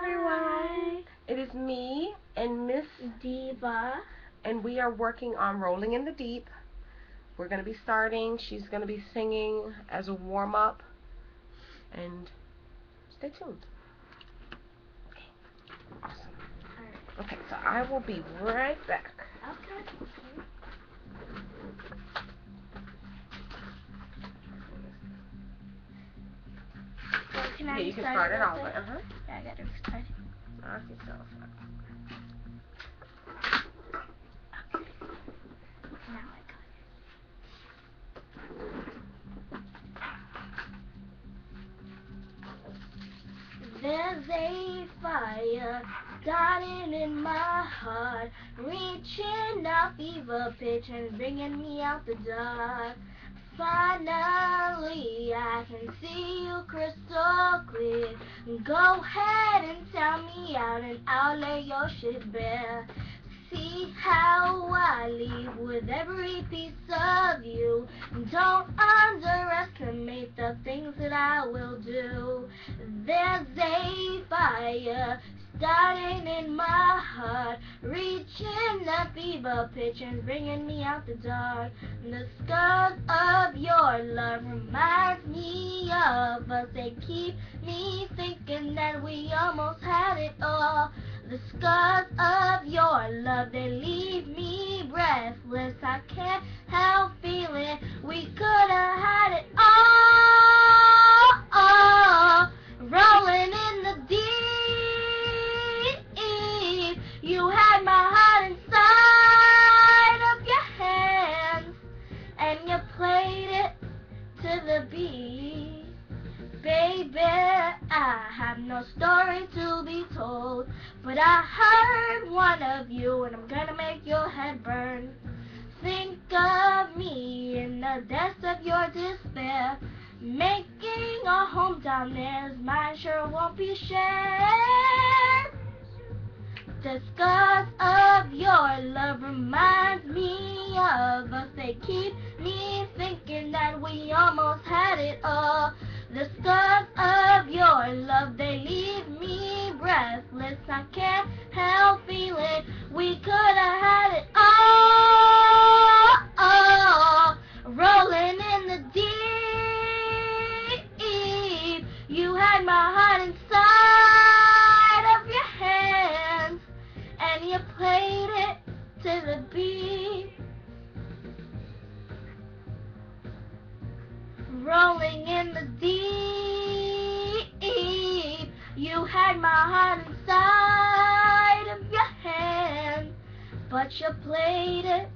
everyone. It is me and Miss Diva, and we are working on Rolling in the Deep. We're going to be starting. She's going to be singing as a warm-up. And stay tuned. Okay. Awesome. Alright. Okay, so I will be right back. Okay. Well, can I you can start it off. Yeah, I gotta restart it. Knock yourself out. Okay. Now I got it. There's a fire starting in my heart, reaching out fever pitch and bringing me out the dark. Finally, I can see you crystal clear. Go ahead and tell me out and I'll lay your shit bare. See how I leave with every piece of you. Don't underestimate the things that I will do. There's a fire starting in my heart, reaching a fever pitch and bringing me out the dark. The scars of your love reminds me of us. They keep me thinking that we almost had it all. The scars of your love, they leave me breathless. I can't help feeling we could have had it all. Rolling in the deep. You had my heart inside of your hands, and you played it to the beat. Baby, I have no story to be told, but I heard one of you, and I'm gonna make your head burn. Think of me in the depths of your despair. Making a home down there's mine sure won't be shared. The scars of your love reminds me of us. They keep me thinking that we almost had it all. The scars of your love, they leave me breathless. I can't help feeling we could have had it all. Rolling in the deep. You had my heart inside of your hands, and you played it to the beat. Rolling in the deep. You had my heart inside of your hand, but you played it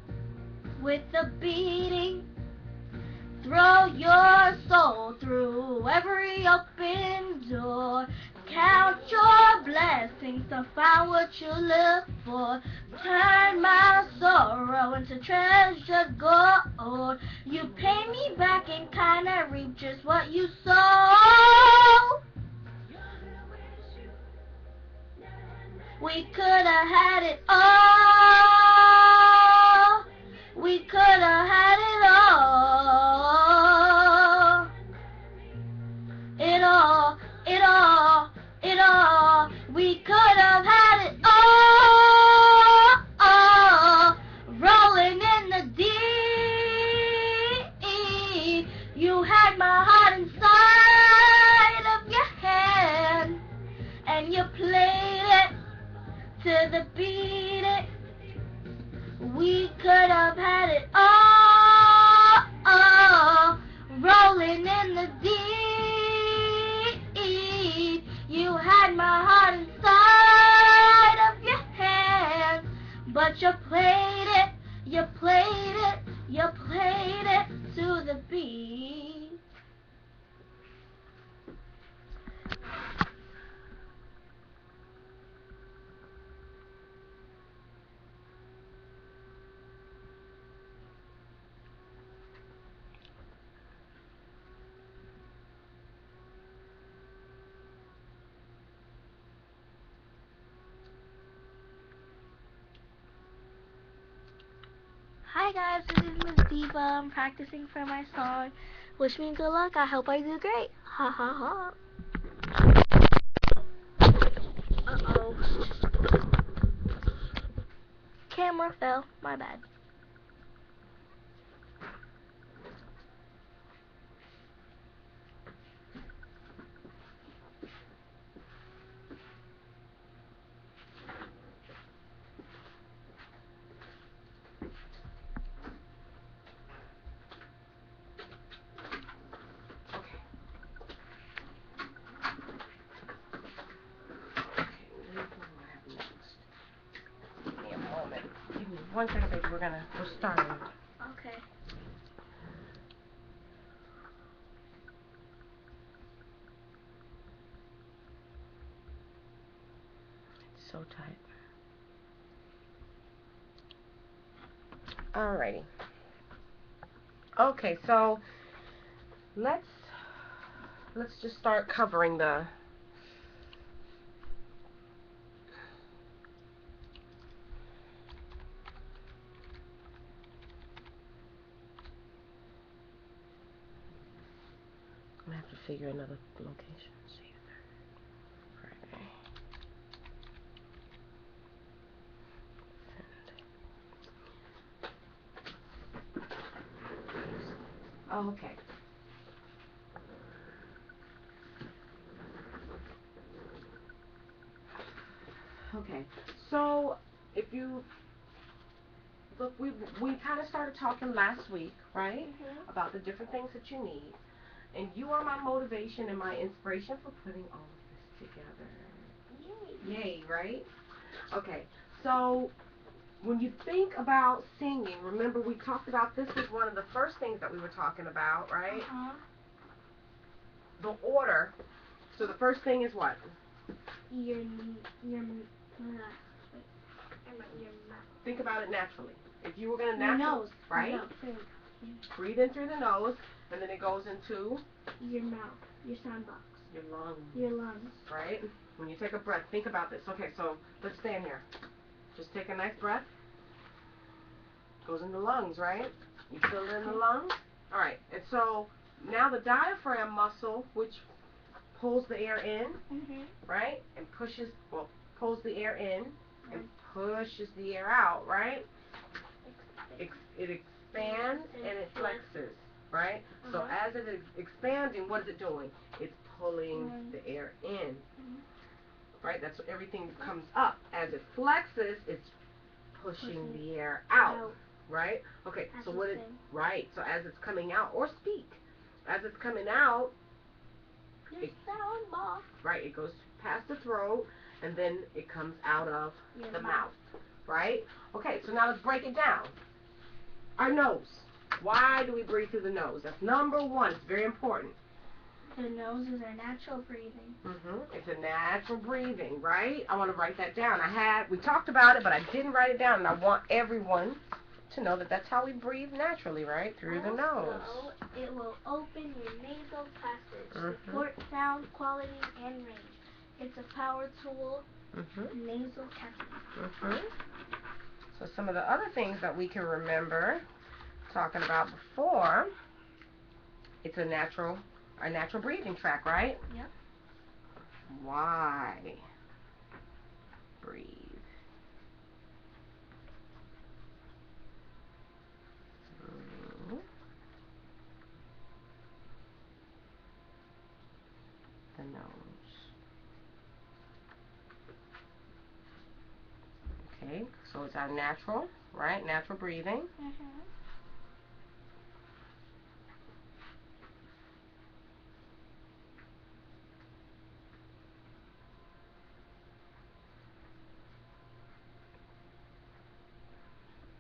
with the beating. Throw your soul through every open door. Count your blessings to find what you live for. Turn my sorrow into treasured gold. You pay me back and kinda reap just what you sow. We could have had it all. We could have had it all. It all, it all, it all. We could have had it all. Rolling in the deep. You had my heart inside of your hand, and you played it to the beat it. We could have had it all. Rolling in the deep. You had my heart inside of your hands, but you played it, you played it, you played it to the beat. Hi guys, this is Miss Diva. I'm practicing for my song. Wish me good luck. I hope I do great. Ha ha ha. fell. My bad. Give me a moment. Give me 1 second, baby. We're starting. Okay. It's so tight. Alrighty. Okay, so let's just start covering the I'm gonna have to figure another location. See you there. Friday. Send. Oh, okay. Okay. So if you look, we kind of started talking last week, right? Mhm. About the different things that you need. And you are my motivation and my inspiration for putting all of this together. Yay. Yay, right? Okay, so when you think about singing, remember we talked about this was one of the first things that we were talking about, right? The order. So the first thing is what? Your mouth. Think about it naturally. If you were going to Your naturally, nose. right? Your nose. Breathe in through the nose, and then it goes into your mouth. Your sound box. your lungs. Your lungs. Right? When you take a breath, think about this. Okay, so let's stand here. Just take a nice breath. Goes in the lungs, right? You feel it in the lungs? Alright, and so now the diaphragm muscle, which pulls the air in, right? And pulls the air in and pushes the air out, right? It expands and it flexes, right? So as it is expanding, what is it doing? It's pulling the air in, right? That's everything comes up. As it flexes, it's pushing the air out, right? Okay, so right? So as it's coming out, or speak, as it's coming out, sound box. right? It goes past the throat, and then it comes out of the mouth, right? Okay, so now let's break it down. Our nose. Why do we breathe through the nose? That's number one. It's very important. The nose is our natural breathing. It's a natural breathing, right? I want to write that down. We talked about it, but I didn't write it down, and I want everyone to know that that's how we breathe naturally, right? Through the nose. It will open your nasal passage, support sound quality and range. It's a power tool. Nasal cavity. So some of the other things that we can remember talking about before, it's our natural breathing track, right? Yep. Why? Breathe. Through the nose. Okay, so it's our natural, right? Natural breathing.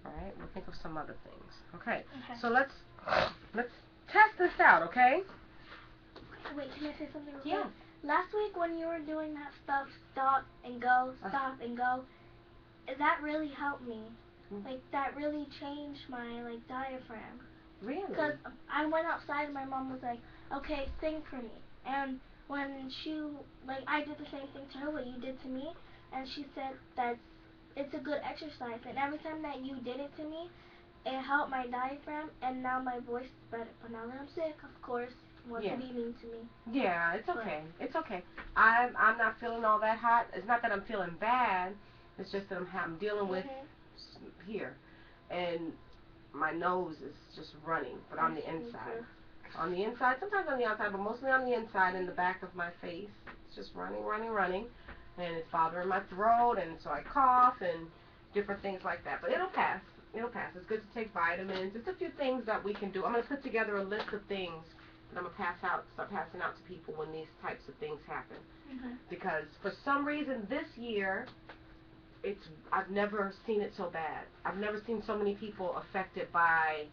Alright, we'll think of some other things. Okay. So let's test this out, okay? Wait, can I say something real quick? Yeah. Last week when you were doing that stuff, stop and go, that really helped me. Like, that really changed my, diaphragm. Really? Because I went outside and my mom was like, okay, sing for me. And when I did the same thing to her, what you did to me, and she said that it's a good exercise. And every time that you did it to me, it helped my diaphragm, and now my voice is better. But now that I'm sick, of course, what could be mean to me? Yeah, it's okay. It's okay. I'm not feeling all that hot. It's not that I'm feeling bad. It's just that I'm dealing with here, and my nose is just running, but on the inside. On the inside, sometimes on the outside, but mostly on the inside in the back of my face. It's just running, running, running, and it's bothering my throat, and so I cough and different things like that. But it'll pass. It'll pass. It's good to take vitamins. Just a few things that we can do. I'm going to put together a list of things that I'm going to start passing out to people when these types of things happen. Because for some reason this year, I've never seen it so bad. I've never seen so many people affected by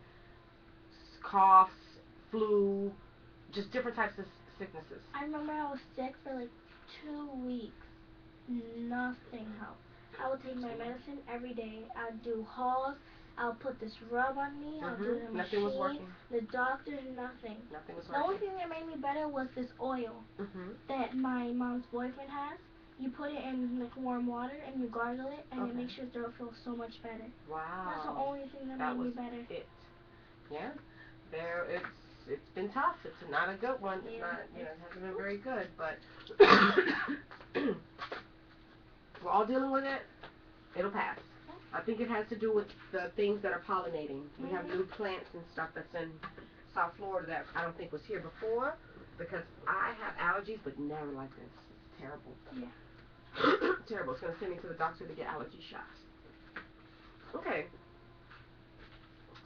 coughs, flu, just different types of sicknesses. I remember I was sick for like 2 weeks. Nothing helped. I would take my medicine every day. I'd do hauls. I'll put this rub on me. I'll do the Nothing was machine. working. The doctor, nothing. Nothing was The working. only thing that made me better was this oil that my mom's boyfriend has. You put it in like warm water and you gargle it, and it makes your throat feel so much better. Wow. That's the only thing that made me better. It. Yeah. It's been tough. It's not a good one. It's not, it hasn't been very good, but we're all dealing with it. It'll pass. I think it has to do with the things that are pollinating. We have new plants and stuff that's in South Florida that I don't think was here before, because I have allergies, but never like this. It's terrible. Yeah. Terrible. It's going to send me to the doctor to get allergy shots. Okay.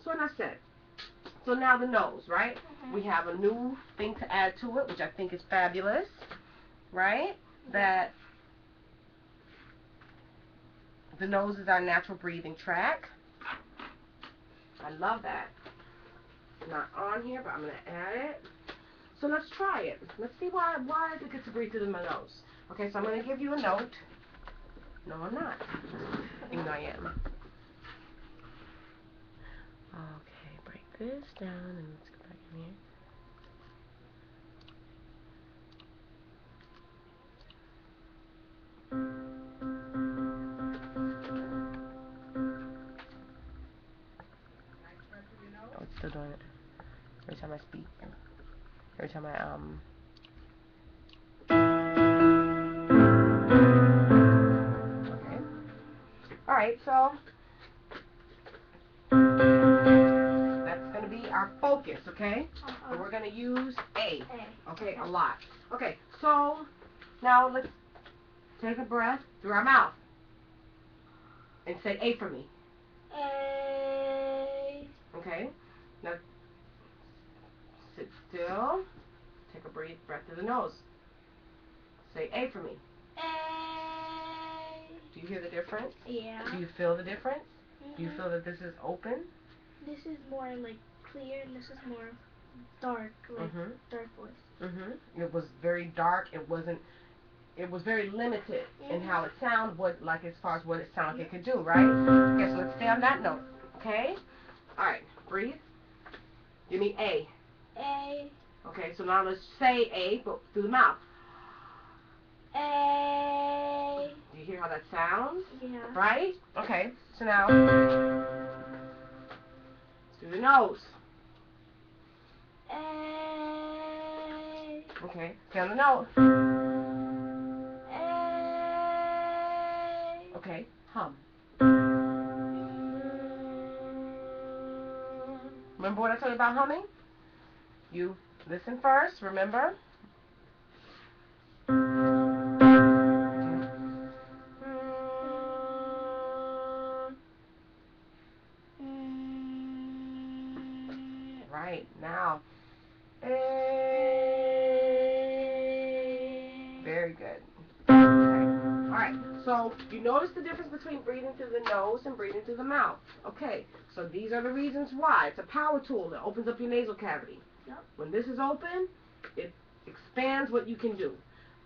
So enough said. So now the nose, right? We have a new thing to add to it, which I think is fabulous, right? That the nose is our natural breathing tract. I love that. It's not on here, but I'm going to add it. So let's try it. Let's see why is it good to breathe through my nose. Okay, so I'm going to give you a note. No, I'm not. Even though I am. Okay, break this down and let's go back in here. Oh, it's still doing it. Every time I speak. Every time I Okay. Alright, so that's gonna be our focus, okay? And we're gonna use A. Okay, a lot. Okay, so now let's take a breath through our mouth. And say A for me. A. Okay. Now sit still. Take a breath through the nose. Say A for me. A. Do you hear the difference? Yeah. Do you feel the difference? Do you feel that this is open? This is more like clear, and this is more dark, like dark voice. It was very dark. It was very limited in how it sounded, as far as what it sounded like it could do, right? Okay, so let's stay on that note. Okay? Alright, breathe. Give me A. A. Okay, so now let's say A, but through the mouth. A. Do you hear how that sounds? Yeah. Right? Okay, so now through the nose. A. Okay, stay on the nose. A. Okay, hum. Remember what I told you about humming? You listen first, remember? Right, now. Very good. Okay. Alright, so you notice the difference between breathing through the nose and breathing through the mouth. Okay, so these are the reasons why. It's a power tool that opens up your nasal cavity. Yep. When this is open, it expands what you can do.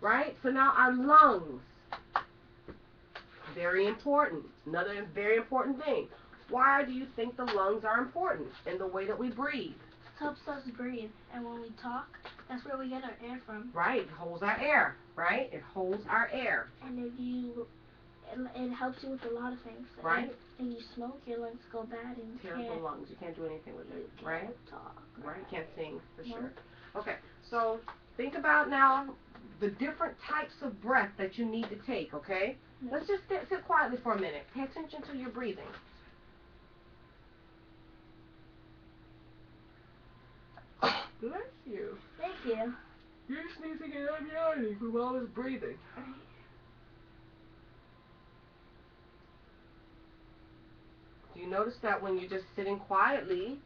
Right? So now our lungs. Very important. Another very important thing. Why do you think the lungs are important in the way that we breathe? It helps us breathe, and when we talk, that's where we get our air from. Right, it holds our air, right? It holds our air. And it helps you with a lot of things. Right. If you smoke, your lungs go bad, and terrible lungs. You can't do anything with it, right? Talk. Right, you can't sing, for sure. Okay, so think about now the different types of breath that you need to take, okay? Let's just sit quietly for a minute. Pay attention to your breathing. Bless you. Thank you. You're sneezing and I'm yawning from all this breathing. Do you notice that when you're just sitting quietly,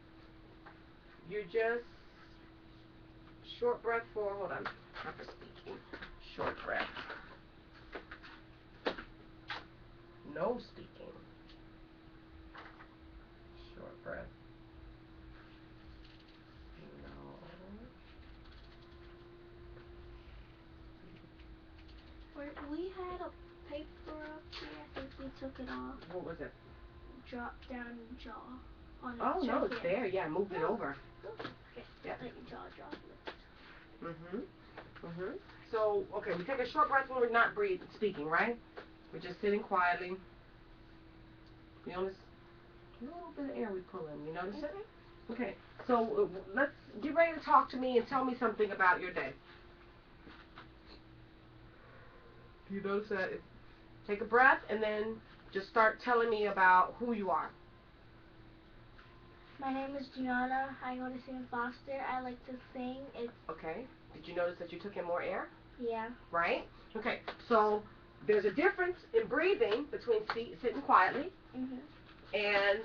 you're just short breath for, hold on, not for speaking, short breath. No speaking. Short breath. No. We had a paper up here. I think we took it off. What was it? Drop down jaw. On Oh, the no, it's there. Yeah, moved it over. Okay. Yeah. Like jaw droplets. So, okay, we take a short breath when we're not speaking, right? We're just sitting quietly. You notice a little bit of air we pull in. You notice it? Okay, so let's get ready to talk to me and tell me something about your day. Do you notice that? Take a breath and then just start telling me about who you are. My name is Gianna. I go to St. Foster. I like to sing. Okay. Did you notice that you took in more air? Yeah. Right? Okay, so there's a difference in breathing between sitting quietly and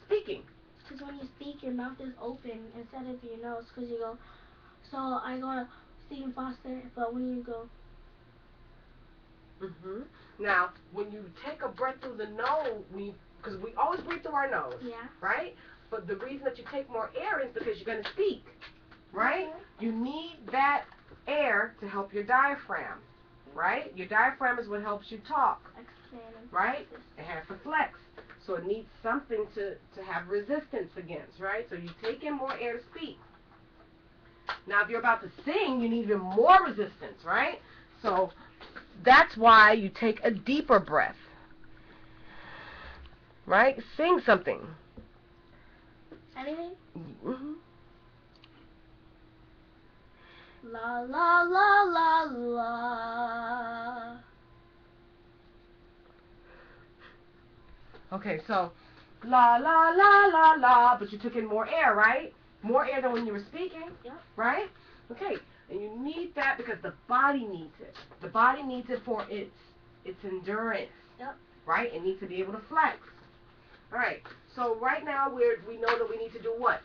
speaking. Because when you speak, your mouth is open instead of your nose. Because you go, so I go to St. Foster, but when you go. Now, when you take a breath through the nose, because we always breathe through our nose, right? But the reason that you take more air is because you're going to speak, right? You need that air to help your diaphragm, right? Your diaphragm is what helps you talk, right? It has to flex, so it needs something to have resistance against, right? So you take in more air to speak. Now, if you're about to sing, you need even more resistance, right? So that's why you take a deeper breath, right? Sing something. Anything? La la la la la. Okay, so la la la la la, but you took in more air, right? More air than when you were speaking, right? Okay, and you need that because the body needs it. The body needs it for its endurance, right? It needs to be able to flex. All right, so right now we know that we need to do what?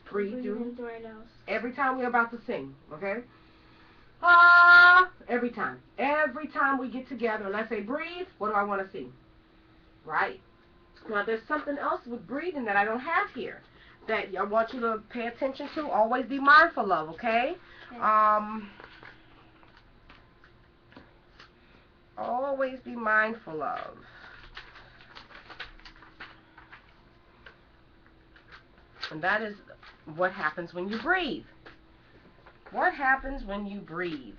Breathe through our nose. Every time we're about to sing, okay? Ah, every time. Every time we get together and I say breathe, what do I want to see? Right. Now there's something else with breathing that I don't have here that I want you to pay attention to, always be mindful of, okay? Always be mindful of. And that is what happens when you breathe. What happens when you breathe?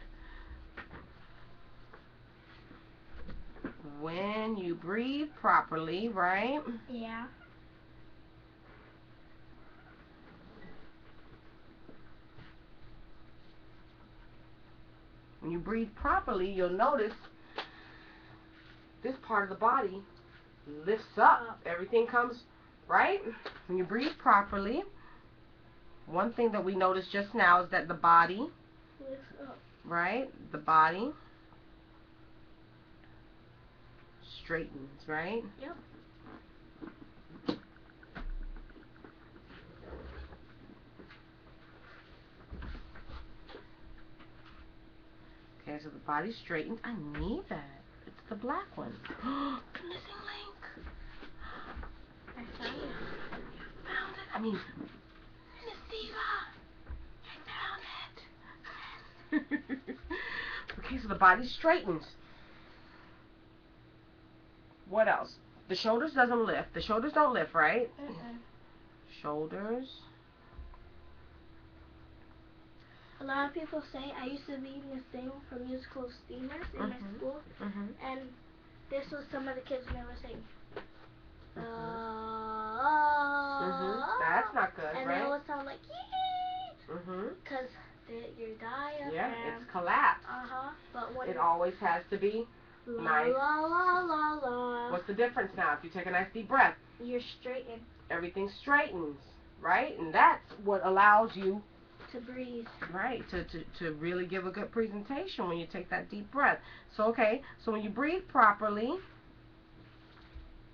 When you breathe properly, right? Yeah. When you breathe properly, you'll notice this part of the body lifts up. Everything comes, right? When you breathe properly, one thing that we noticed just now is that the body Lifts up. Right? The body straightens, right? Yep. Okay, so the body straightens. I need that. It's the black one. The missing link. I found it. Found it. I mean, Miss Diva. I found it. Okay, so the body straightens. What else? The shoulders doesn't lift. The shoulders don't lift, right? Shoulders. A lot of people say I used to be in the sing for musical steamers in my school, and this was some of the kids never sing. That's not good, and right? they would sound like yee, because your diaphragm. Yeah, it's collapsed. But when it always has to be nice. La la la la. What's the difference now? If you take a nice deep breath, You're straightened. Everything straightens, right? And that's what allows you to breathe. Right, to really give a good presentation when you take that deep breath. So, okay, so when you breathe properly,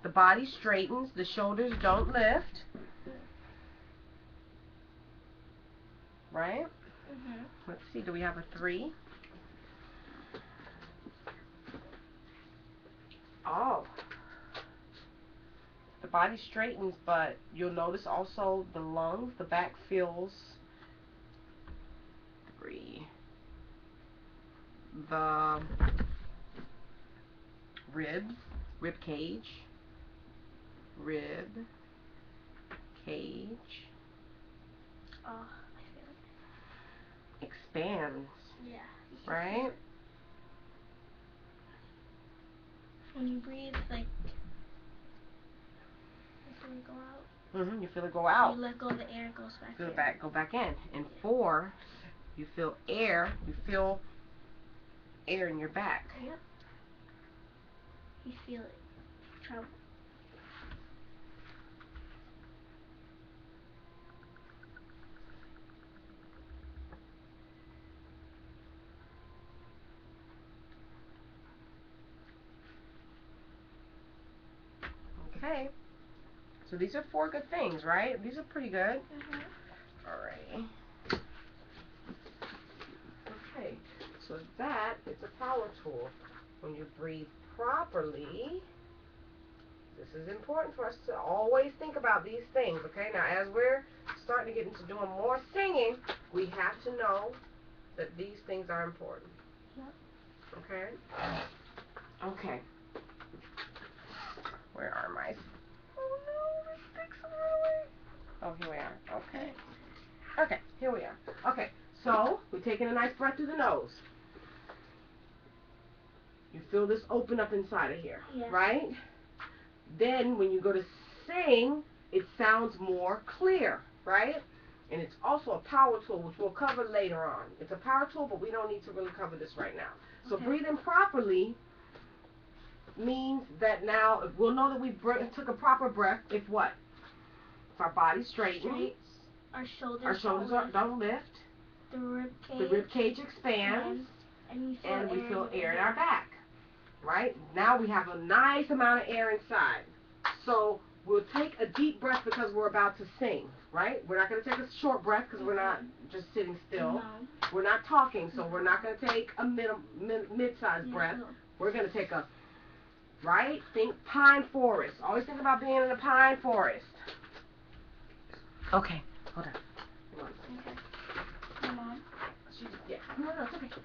the body straightens, the shoulders don't lift. Right? Let's see, do we have a 3? Oh. The body straightens, but you'll notice also the lungs, the back feels 3. The ribs, rib cage, Oh, I feel it. Expands. Yeah. Right? When you breathe, like, you feel it go out. You feel it go out. You let go of the air, it goes back Feel in. it back, go back in. And 4, you feel air. You feel air in your back. Yep. You feel it travel. Okay. So these are 4 good things, right? These are pretty good. Alright. Okay. So that is a power tool. When you breathe properly, this is important for us to always think about these things, okay? Now, as we're starting to get into doing more singing, we have to know that these things are important. Yep. Okay? Okay. Where are my... Oh no, the sticks are away. Oh, here we are. Okay. Okay, here we are. Okay, so we're taking a nice breath through the nose. You feel this open up inside of here, right? Then when you go to sing, it sounds more clear, right? And it's also a power tool, which we'll cover later on. It's a power tool, but we don't need to really cover this right now. So breathing properly means that now we'll know that we took a proper breath if what? If our body's straightened. Our shoulders don't lift. The rib cage expands. And we feel air in our back. Right? Now we have a nice amount of air inside. So we'll take a deep breath because we're about to sing. Right? We're not going to take a short breath because we're not just sitting still. No. We're not talking, so we're not going to take a mid-sized breath. We're going to take a, right? Think pine forest. Always think about being in a pine forest. Okay, hold on. Come on. Okay. Come on. Yeah. No, it's okay.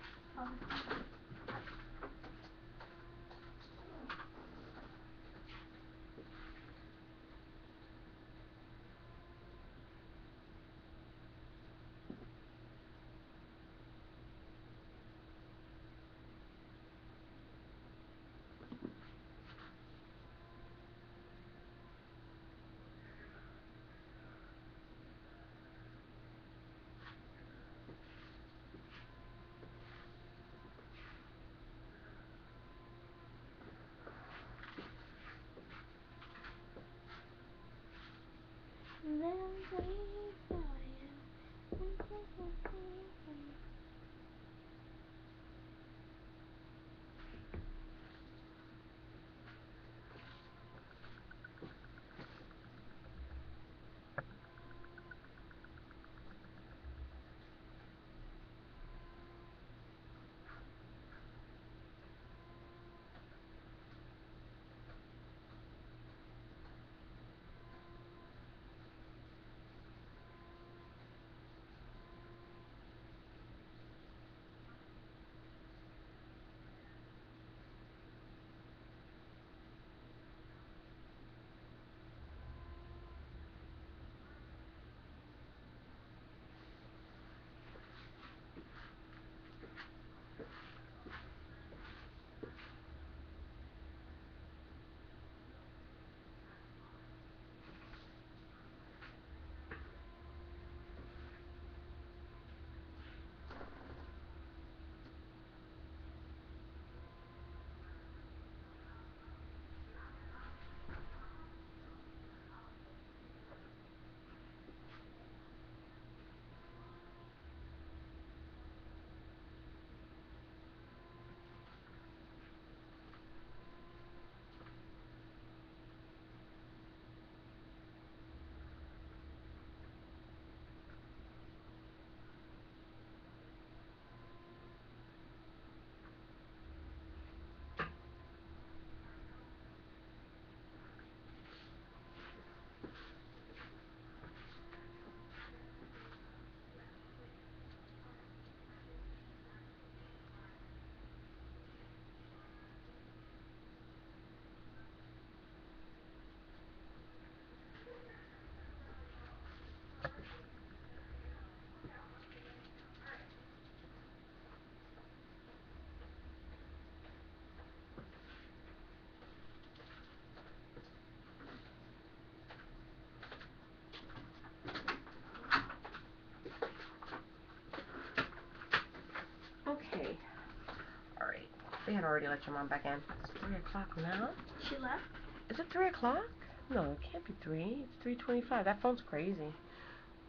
They had already let your mom back in. It's 3 o'clock now. She left? Is it 3 o'clock? No, it can't be 3. It's 3:25. That phone's crazy.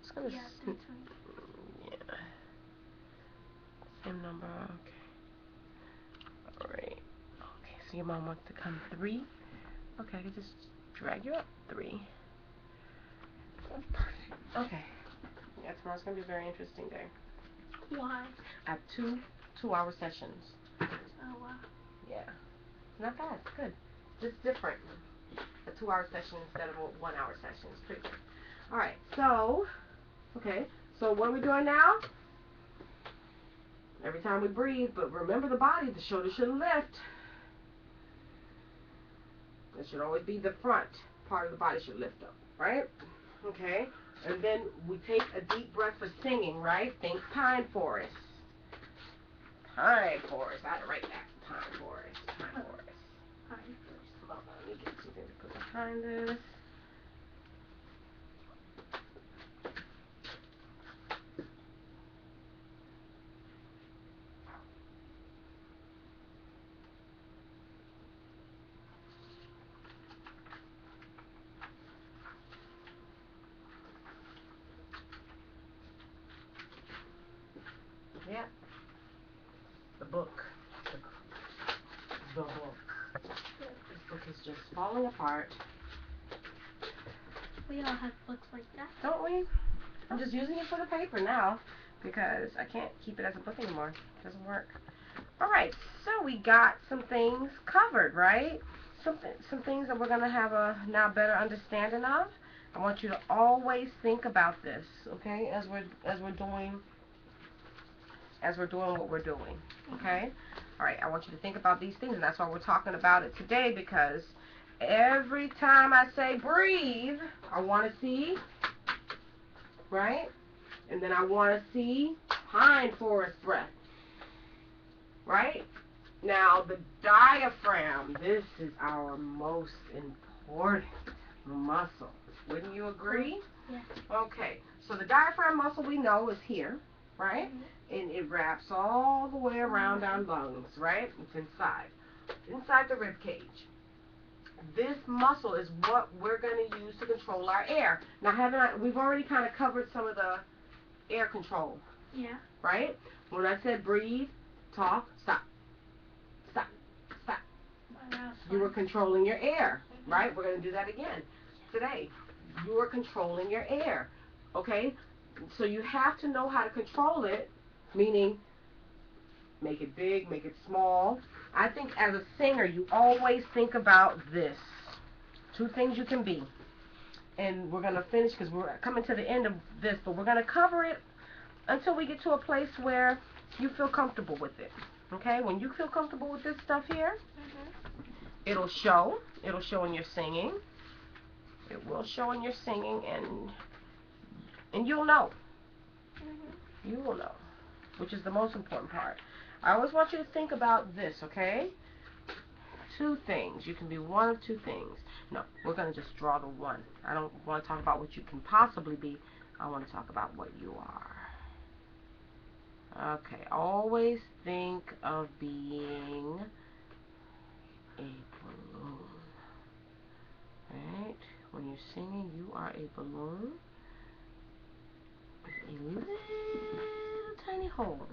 It's gonna Yeah, 3:20. yeah. Same number. Okay. All right. Okay. So your mom wants to come 3. Okay, I can just drag you up 3. Okay. Yeah, tomorrow's gonna be a very interesting day. Why? I have 2 2-hour sessions. Oh wow. Yeah. Not bad. Good. It's different. A 2-hour session instead of a 1-hour session. It's pretty good. Alright, so, okay. So what are we doing now? Every time we breathe, but remember the body, the shoulders should lift. It should always be the front part of the body should lift up, right? Okay. And then we take a deep breath for singing, right? Think pine forest. Pine forest. I had to write that. Pine forest. Pine forest. Pine forest. Hold on, let me get something to put behind this. Yeah. The book. The book. This book is just falling apart. We all have books like that. Don't we? I'm just using it for the paper now because I can't keep it as a book anymore. It doesn't work. Alright, so we got some things covered, right? Some things that we're going to have a now better understanding of. I want you to always think about this, okay, as we're doing what we're doing, okay? Alright, I want you to think about these things, and that's why we're talking about it today, because every time I say breathe, I want to see, right? And then I want to see pine forest breath, right? Now, the diaphragm, this is our most important muscle. Wouldn't you agree? Yeah. Okay, so the diaphragm muscle we know is here, right? And it wraps all the way around our lungs, right? It's inside the rib cage. This muscle is what we're going to use to control our air. Now, we've already kind of covered some of the air control. Yeah. Right? When I said breathe, talk, stop. Stop. Stop. You were controlling your air, right? We're going to do that again today. You are controlling your air, okay? So you have to know how to control it, meaning make it big, make it small. I think as a singer, you always think about this. 2 things you can be. And we're going to finish because we're coming to the end of this, but we're going to cover it until we get to a place where you feel comfortable with it. Okay? When you feel comfortable with this stuff here, it'll show. It'll show in your singing. It will show in your singing, and you'll know. You will know, which is the most important part. I always want you to think about this, okay? 2 things. You can be one of 2 things. No, we're going to just draw the one. I don't want to talk about what you can possibly be. I want to talk about what you are. Okay, always think of being a balloon. Right? When you're singing, you are a balloon with a little tiny hole.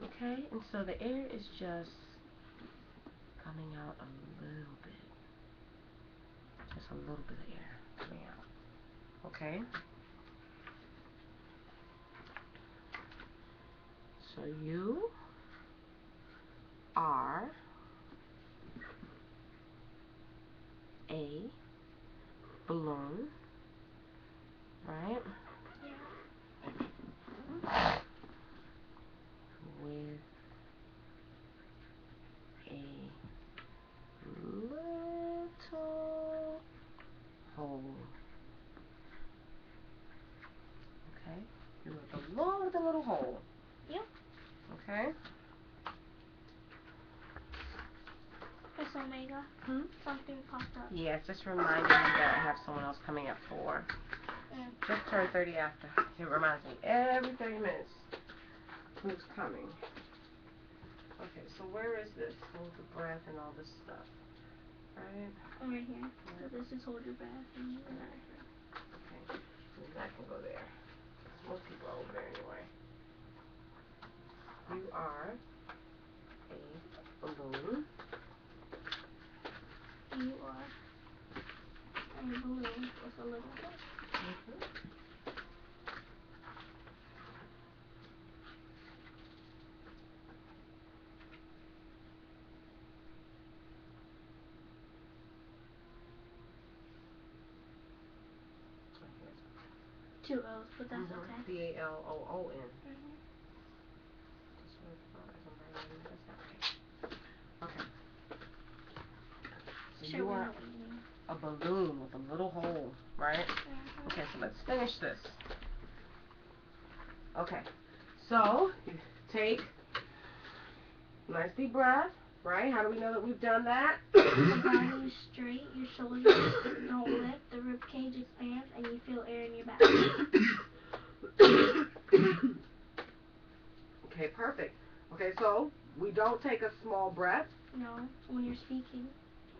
Okay? And so the air is just coming out a little bit. Just a little bit of air coming out. Okay? So you are a balloon, right? Yeah. With a little hole. Okay? You're a balloon with a little hole. Yep. Okay? Miss Omega, something popped up. Yes, just reminding you that I have someone else coming at 4. Just turned 30 after. It reminds me every 30 minutes who's coming. Okay, so where is this? Hold the breath and all this stuff. Right? Right here. So this is hold your breath and that. Okay. And that can go there. Most people are over there anyway. You are a balloon. You are a balloon with a little head. Two O's, but that's okay. B-A-L-O-O-N. Okay. So you are a balloon with a little hole, right? Okay, so let's finish this. Okay, so you take a nice deep breath, right? How do we know that we've done that? The body is straight, your shoulders don't lift, the rib cage expands, and you feel air in your back. Okay, perfect. Okay, so we don't take a small breath. No, when you're speaking.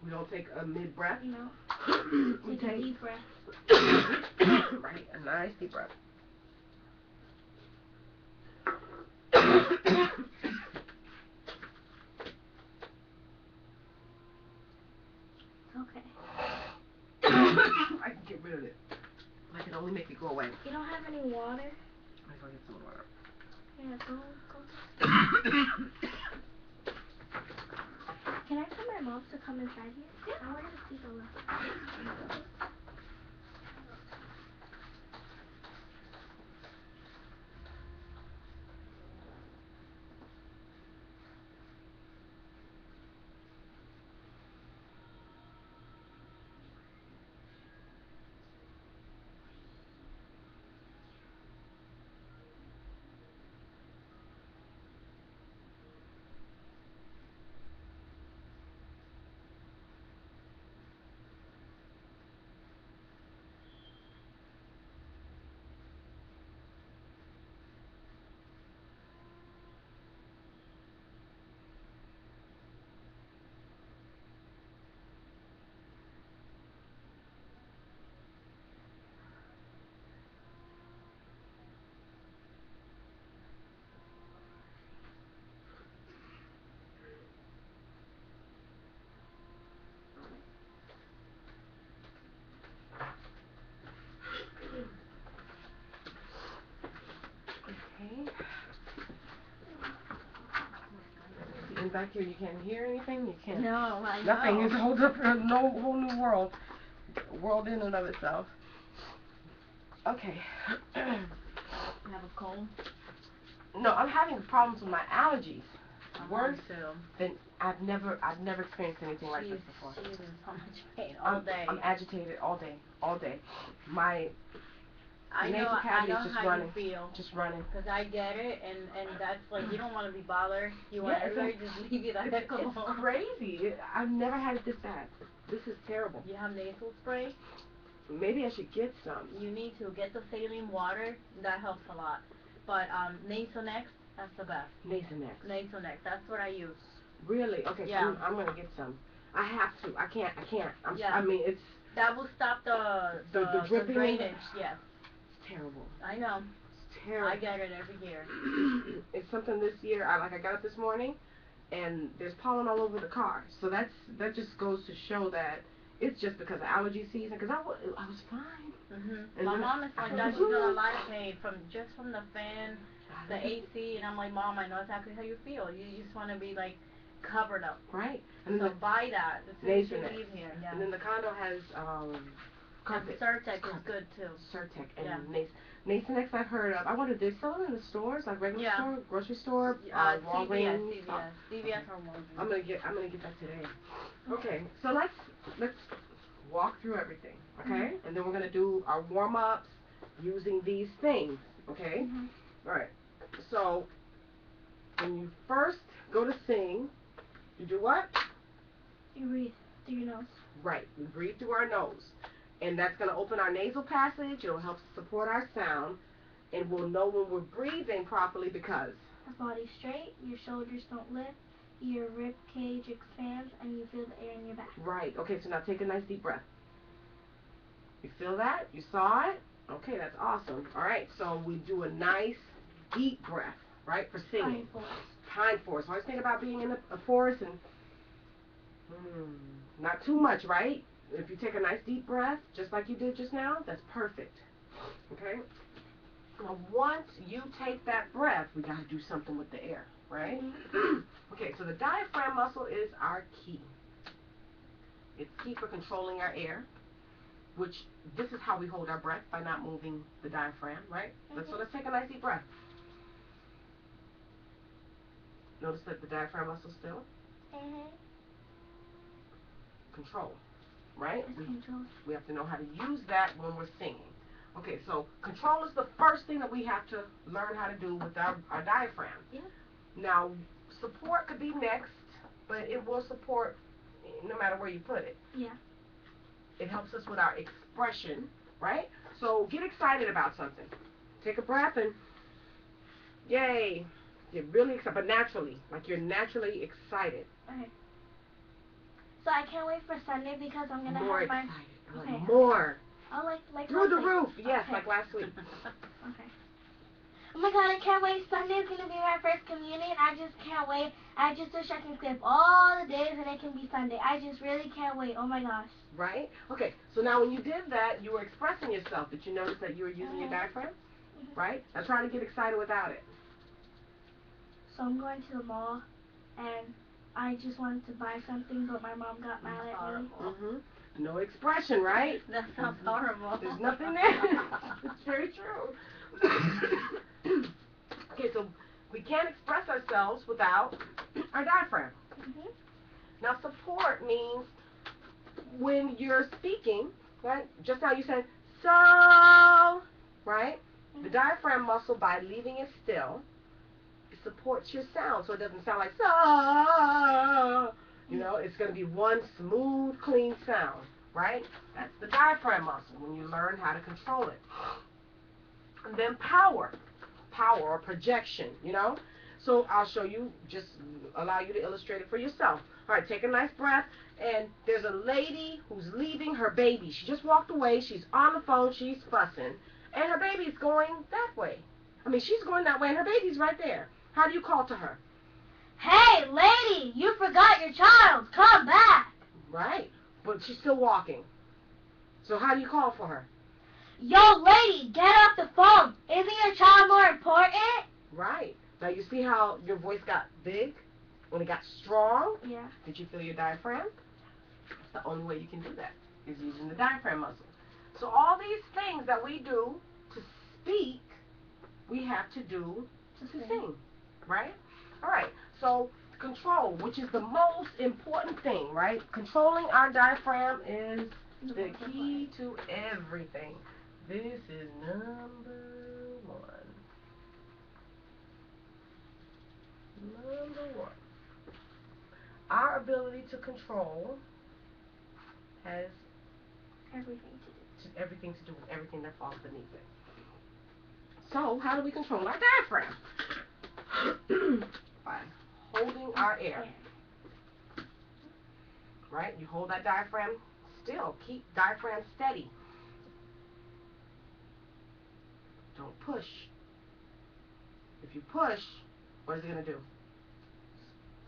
We don't take a mid breath. No. We take a deep breath. Right, a nice deep breath. Okay. I can get rid of it. I can only make it go away. You don't have any water? I go get some water. Yeah, go. Can I tell my mom to come inside here? Yeah. I want to see the left. Okay. And back here, you can't hear anything. You can't. No, I know. Nothing is hold up. No whole new world. World in and of itself. Okay. You have a cold? No, I'm having problems with my allergies. Worse too. than I've never experienced anything like this before. She's in so much pain all day. I'm agitated all day. My I nasal know cavity is just how running. you feel. Just running. Because I get it, and that's like, you don't want to be bothered. You want everybody to just leave you the heck alone. It's crazy. I've never had it this bad. This is terrible. You have nasal spray? Maybe I should get some. You need to get the saline water. That helps a lot. But Nasonex, that's the best. Nasonex. Nasonex, that's what I use. Really? Okay, Yeah. so I'm gonna get some. I have to. I can't. Yeah. I mean, it's That will stop the dripping. drainage. Yes. It's terrible. I know. It's terrible. I get it every year. It's something this year. I got up this morning, and there's pollen all over the car. So that just goes to show that it's just because of allergy season. Because I was fine. My mom is like that. She's in a lot of pain from the fan, the AC, and I'm like, Mom, I know exactly how you feel. You just want to be like covered up. Right. And so buy that as soon as you leave here. Yeah. And then the condo has carpet. Surtec is good too. Surtec and Nasonex I've heard of. I wonder, they sell it in the stores, like regular store, grocery store, Walgreens. CVS or Walgreens. I'm gonna get that today. Okay, so let's walk through everything, okay? And then we're gonna do our warm ups using these things, okay? All right. So when you first go to sing, you do what? You breathe through your nose. Right. We breathe through our nose. And that's going to open our nasal passage. It'll help support our sound. And we'll know when we're breathing properly because the body's straight, your shoulders don't lift, your rib cage expands and you feel the air in your back. Right. Okay, so now take a nice deep breath. You feel that? You saw it? Okay, that's awesome. All right, so we do a nice deep breath, right, for singing. Pine forest. Pine forest. Always think about being in a forest and not too much, right? If you take a nice deep breath, just like you did just now, that's perfect. Okay? Now, once you take that breath, we got to do something with the air, right? Mm-hmm. Okay, so the diaphragm muscle is our key. It's key for controlling our air, which this is how we hold our breath, by not moving the diaphragm, right? Mm-hmm. So let's take a nice deep breath. Notice that the diaphragm muscle still. Mm-hmm. Control, right? Control. We have to know how to use that when we're singing. Okay, so control is the first thing that we have to learn how to do with our diaphragm. Yeah. Now, support could be next, but it will support no matter where you put it. Yeah. It helps us with our expression, right? So get excited about something. Take a breath and yay. Get really excited, but naturally, like you're naturally excited. Okay. So I can't wait for Sunday because I'm gonna More have my. excited. Okay. More. Oh, like Through the Sunday. roof. Yes, Okay. like last week. Okay. Oh my God, I can't wait. Sunday's gonna be my first communion. I just can't wait. I just wish I can skip all the days and it can be Sunday. I just really can't wait. Oh my gosh. Right? Okay, so now when you did that, you were expressing yourself. Did you notice that you were using your diaphragm? Mm-hmm. Right? Now try to get excited without it. So I'm going to the mall and I just wanted to buy something, but my mom got mad at me. Mm-hmm. No expression, right? That sounds horrible. There's nothing there. It's very true. Okay, so we can't express ourselves without our diaphragm. Mm-hmm. Now support means when you're speaking, right? Just now you said so, right? Mm-hmm. The diaphragm muscle, by leaving it still, it supports your sound, so it doesn't sound like so. You know, it's going to be one smooth, clean sound, right? That's the diaphragm muscle when you learn how to control it. And then power or projection, you know? So I'll show you, just allow you to illustrate it for yourself. All right, take a nice breath. And there's a lady who's leaving her baby. She just walked away. She's on the phone. She's fussing. And her baby's going that way. I mean, she's going that way, and her baby's right there. How do you call to her? Hey, lady, you forgot your child. Come back. Right. But she's still walking. So how do you call for her? Yo, lady, get off the phone. Isn't your child more important? Right. Now you see how your voice got big when it got strong? Yeah. Did you feel your diaphragm? That's the only way you can do that, is using the diaphragm muscle. So all these things that we do to speak, we have to do to sing. Right? All right. So control, which is the most important thing, right? Controlling our diaphragm is the key to everything. This is number one. Number one. Our ability to control has everything to do with everything that falls beneath it. So, how do we control our diaphragm? By holding our air. Right? You hold that diaphragm still. Keep diaphragm steady. Don't push. If you push, what is it going to do?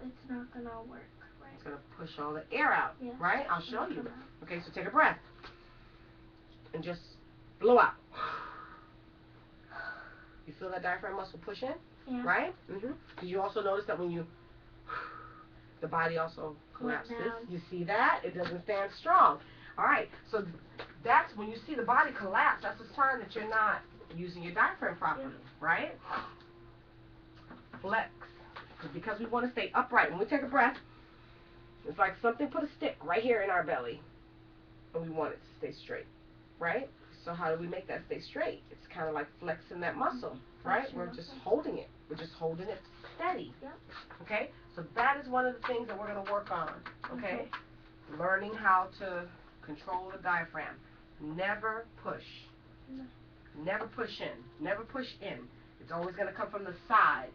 It's not going to work, right? It's going to push all the air out, yeah. Right? I'll show you. Okay, so take a breath. And just blow out. You feel that diaphragm muscle push in? Yeah. Right? Mm-hmm. Did you also notice that when you, the body also collapses? You see that? It doesn't stand strong. All right, so that's when you see the body collapse, that's a sign that you're not using your diaphragm properly, right? Flex. Because we want to stay upright. When we take a breath, it's like something put a stick right here in our belly, and we want it to stay straight, right? So how do we make that stay straight? It's kind of like flexing that muscle, right? We're just holding it. We're just holding it steady. Okay? So that is one of the things that we're going to work on, okay? Learning how to control the diaphragm. Never push. Never push in. Never push in. It's always going to come from the sides.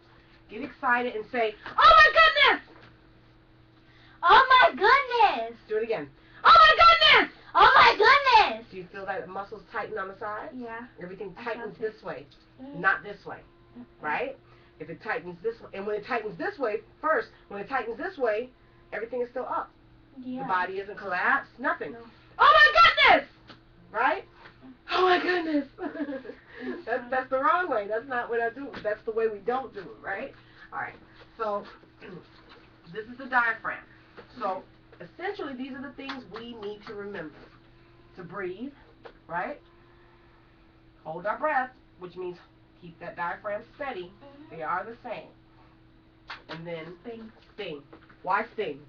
Get excited and say, oh my goodness! again. Oh my goodness! Oh my goodness! Do you feel that muscles tighten on the side? Yeah. Everything I tightens felt it. this way, not this way, right? If it tightens this way, and when it tightens this way, first, when it tightens this way, everything is still up. Yeah. The body isn't collapsed, nothing. No. Oh my goodness! Right? Oh my goodness! that's the wrong way. That's not what I do. That's the way we don't do it, right? All right. So this is the diaphragm. So essentially, these are the things we need to remember: to breathe, right? Hold our breath, which means keep that diaphragm steady. They are the same. And then sting. Why sting?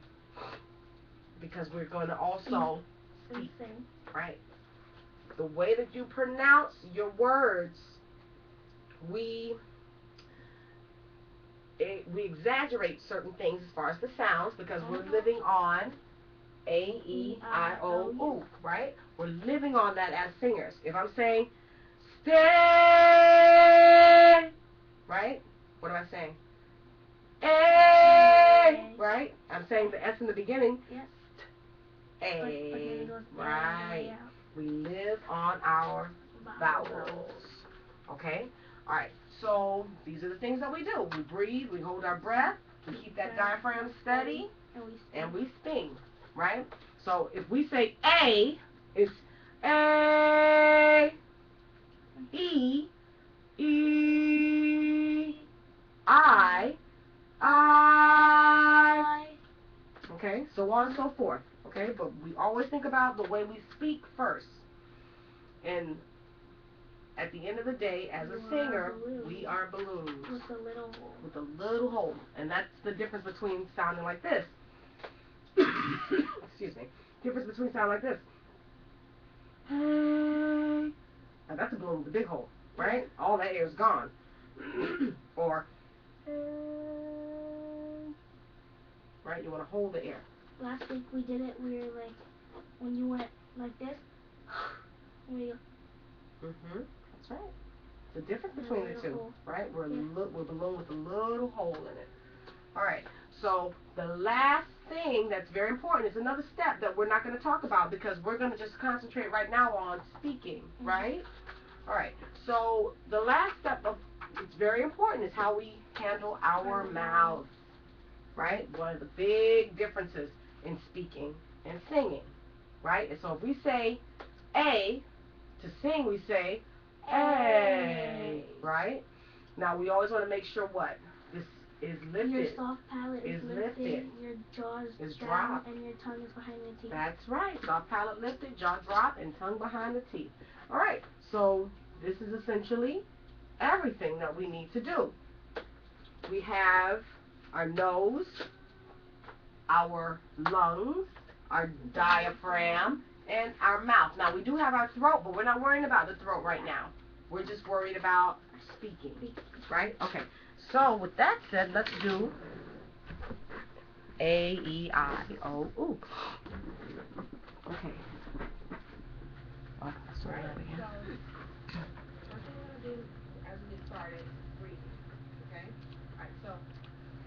Because we're going to also speak, right? The way that you pronounce your words, we exaggerate certain things as far as the sounds because we're living on A, E, I, O, U, right? We're living on that as singers. If I'm saying stay, right? What am I saying? A, right? I'm saying the S in the beginning. Yes. A, right? We live on our vowels. Okay? Alright, so these are the things that we do. We breathe, we hold our breath, we keep that diaphragm steady, and we sting, right? So if we say A, it's A, E, E, I, okay, so on and so forth, okay? But we always think about the way we speak first. And at the end of the day, as a singer, we are balloons. With a little hole. With a little hole. And that's the difference between sounding like this. Excuse me. Difference between sounding like this. Now that's a balloon with a big hole, right? All that air is gone. Or, right? You want to hold the air. Last week we did it. We were like, when you went like this, we go. That's right. The difference between the two, right? We're balloon with a little hole in it. All right. So the last thing that's very important is another step that we're not going to talk about because we're going to just concentrate right now on speaking, right? All right. So the last step of it's very important is how we handle our mouths, right? One of the big differences in speaking and singing, right? And so if we say A, to sing we say A, right? Now we always want to make sure what? This is lifted. Your soft palate is lifted. Your jaw is dropped. And your tongue is behind the teeth. That's right. Soft palate lifted, jaw dropped, and tongue behind the teeth. All right. So this is essentially everything that we need to do. We have our nose, our lungs, our diaphragm, and our mouth. Now, we do have our throat, but we're not worrying about the throat right now. We're just worried about speaking, right? Okay. So, with that said, let's do A, E, I, O, U. Okay. Oh, that's right over here. So, first thing we're going to do as we get started is breathing, okay? All right, so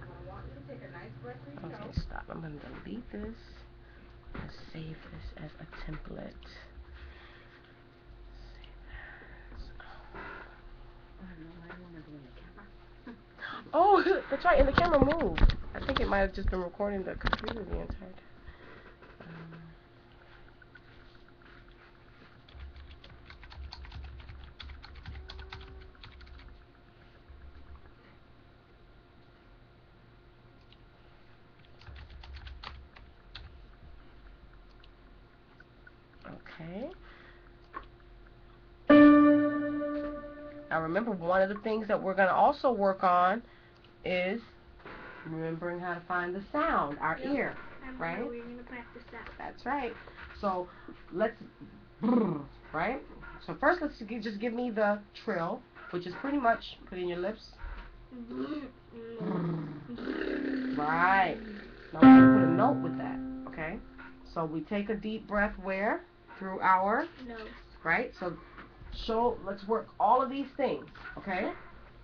I want you to take a nice breath through your nose. Okay, stop. I'm going to delete this and save this as a template. Oh, that's right, and the camera moved. I think it might have just been recording the computer the entire time. Okay. Now remember, one of the things that we're going to also work on is remembering how to find the sound, our ear, right? We're going to practice that. That's right. So let's, right? So first let's just give me the trill, which is pretty much put in your lips. Right. Now we're going to put a note with that, okay? So we take a deep breath where? Through our nose. Right? So let's work all of these things, okay?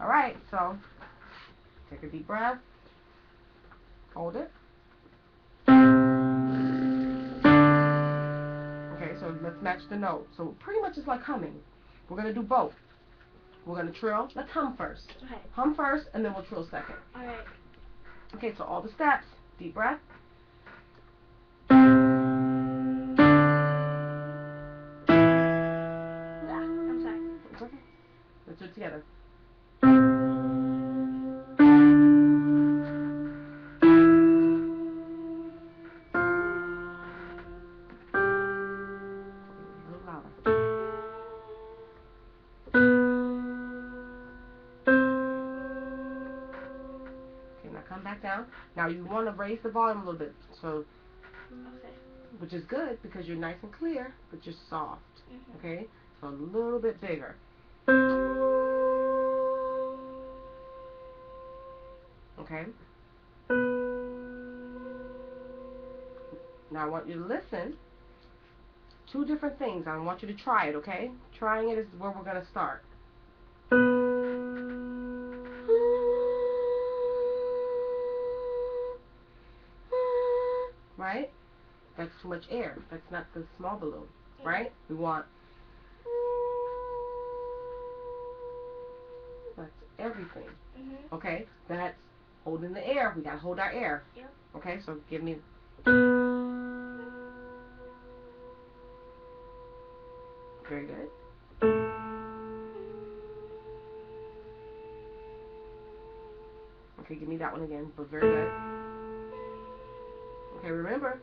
All right, so take a deep breath. Hold it. so let's match the note. So pretty much it's like humming. We're going to do both. We're going to trill. Let's hum first. Okay. Hum first, and then we'll trill second. Alright. Okay, so all the steps. Deep breath. Yeah, I'm sorry. It's okay. Let's do it together. A little louder. Okay, now come back down. Now you want to raise the volume a little bit, so Okay. which is good because you're nice and clear, but you're soft. Mhm. Okay, so a little bit bigger. Okay. Now I want you to listen. Two different things. I want you to try it. Okay. Trying it is where we're gonna start. Right? That's too much air. That's not the small balloon. Right? We want. That's everything. Mhm. Okay? That's holding the air. We gotta hold our air. Yep. Okay, so give me. Very good. Okay, give me that one again, but very good. Okay, remember,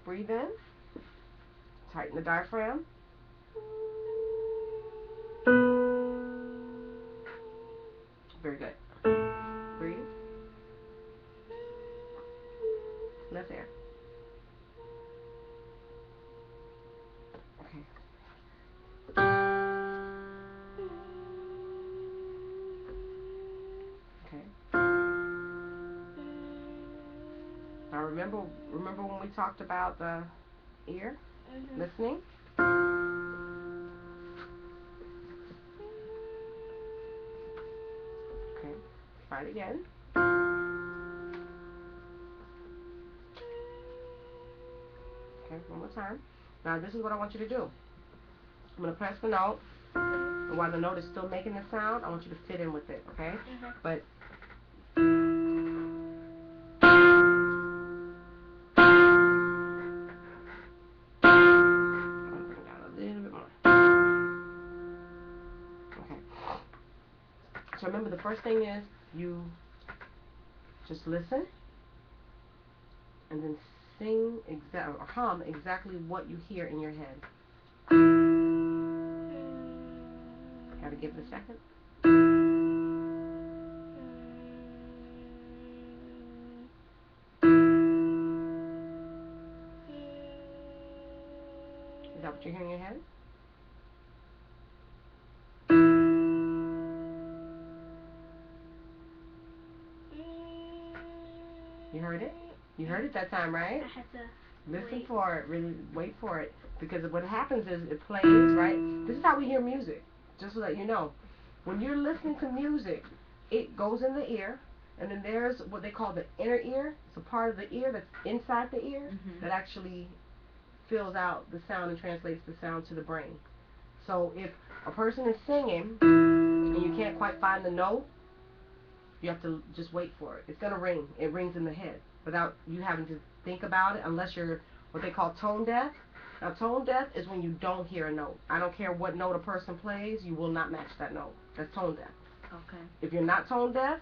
breathe in, tighten the diaphragm. Very good. Breathe. Less air. Okay. Okay. Now remember when we talked about the ear, Mhm. listening? Okay. Try it again. Okay, one more time. Now this is what I want you to do. I'm going to press the note, and while the note is still making the sound, I want you to fit in with it, okay? Mhm. But I'm bring it down a little bit more. Okay. So remember, the first thing is you just listen and then sing or hum exactly what you hear in your head. Gotta give it a second. Is that what you hear in your head? You heard it? You heard it that time, right? I had to Listen wait. for it. Really wait for it. Because what happens is it plays, right? This is how we hear music. Just so that you know. When you're listening to music, it goes in the ear. And then there's what they call the inner ear. It's a part of the ear that's inside the ear that actually fills out the sound and translates the sound to the brain. So if a person is singing and you can't quite find the note, you have to just wait for it. It's going to ring. It rings in the head without you having to think about it unless you're what they call tone deaf. Now, tone deaf is when you don't hear a note. I don't care what note a person plays, you will not match that note. That's tone deaf. Okay. If you're not tone deaf,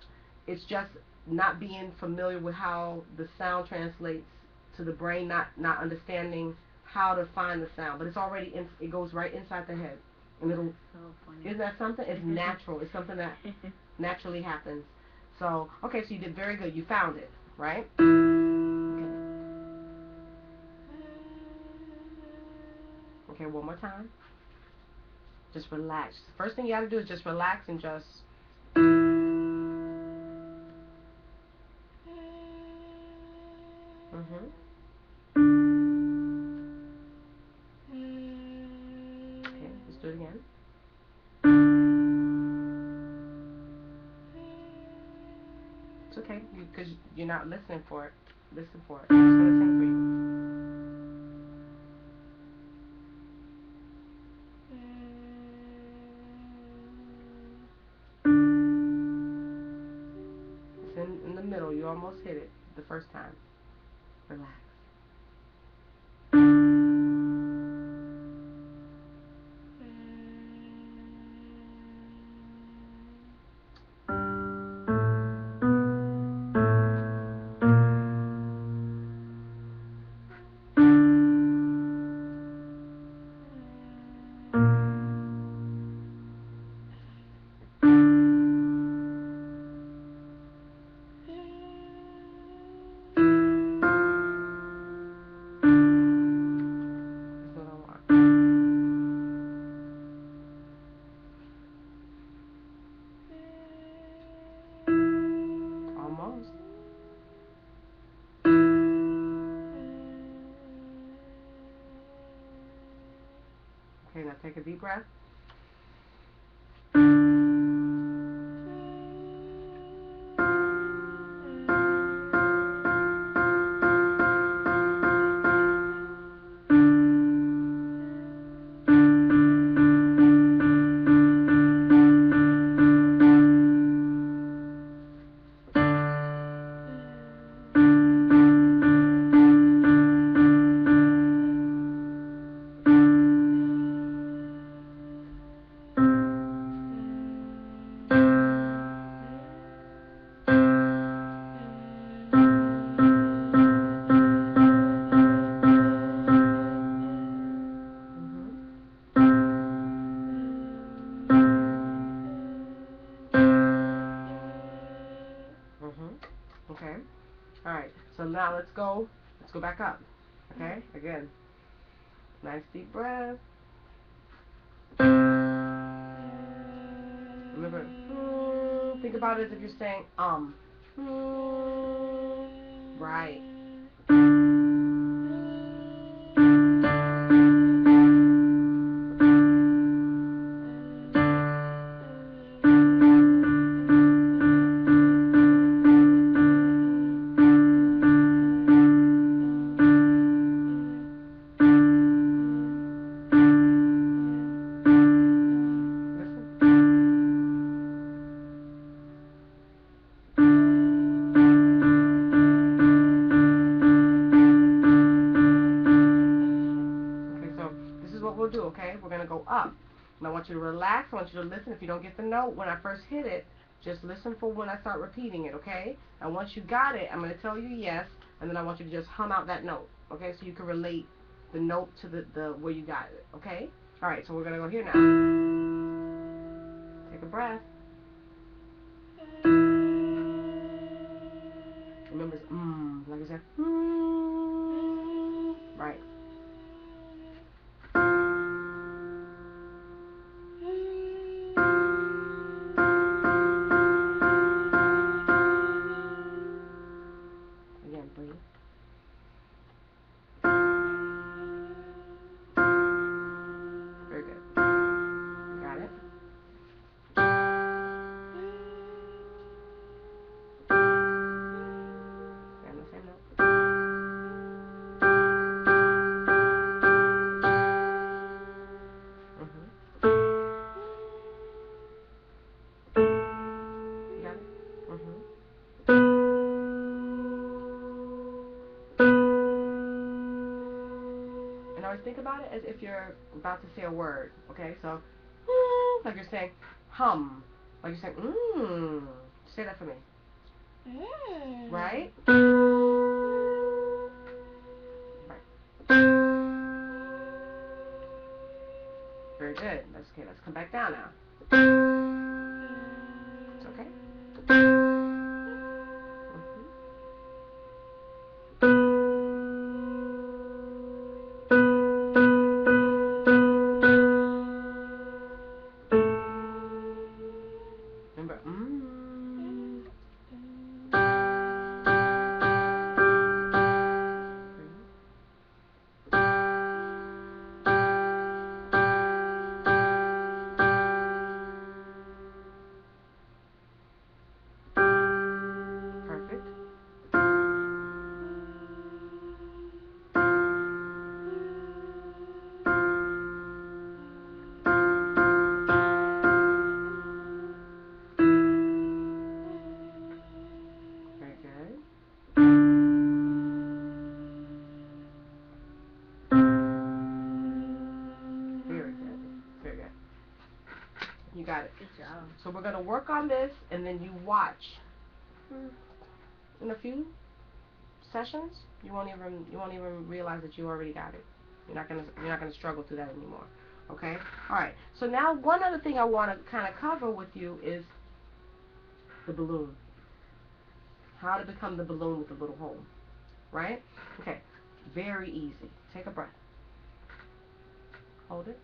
it's just not being familiar with how the sound translates to the brain, not understanding how to find the sound. But it's already it goes right inside the head. And it'll, So funny. isn't that something? It's natural. It's something that naturally happens. So, okay, so you did very good. You found it, right? Okay. Okay, one more time. Just relax. First thing you gotta do is just relax and just. Mhm. Okay, let's do it again. It's okay, because you're not listening for it. Listen for it. I'm just gonna sing for you. you almost hit it the first time. Relax. Almost. Okay, now take a deep breath. Okay. All right. So now let's go. Let's go back up. Okay. Again. Nice deep breath. Remember, think about it as if you're saying right. What we'll do, okay? We're gonna go up. And I want you to relax. I want you to listen. If you don't get the note when I first hit it, just listen for when I start repeating it, okay? And once you got it, I'm gonna tell you yes, and then I want you to just hum out that note, okay? So you can relate the note to the where you got it, okay? All right. So we're gonna go here now. Take a breath. Remember, it's like I said, right. Again, breathe. Very good. Got it? And the same note. You got it? And always think about it as if you're about to say a word, okay? So, like you're saying hum. Like you're saying, Say that for me. Right? Right. Very good. That's okay. Let's come back down now. It's okay? Remember, So we're gonna work on this, and then you watch. In a few sessions, you won't even realize that you already got it. You're not gonna struggle through that anymore. Okay. All right. So now one other thing I want to kind of cover with you is the balloon. How to become the balloon with the little hole. Right? Okay. Very easy. Take a breath. Hold it.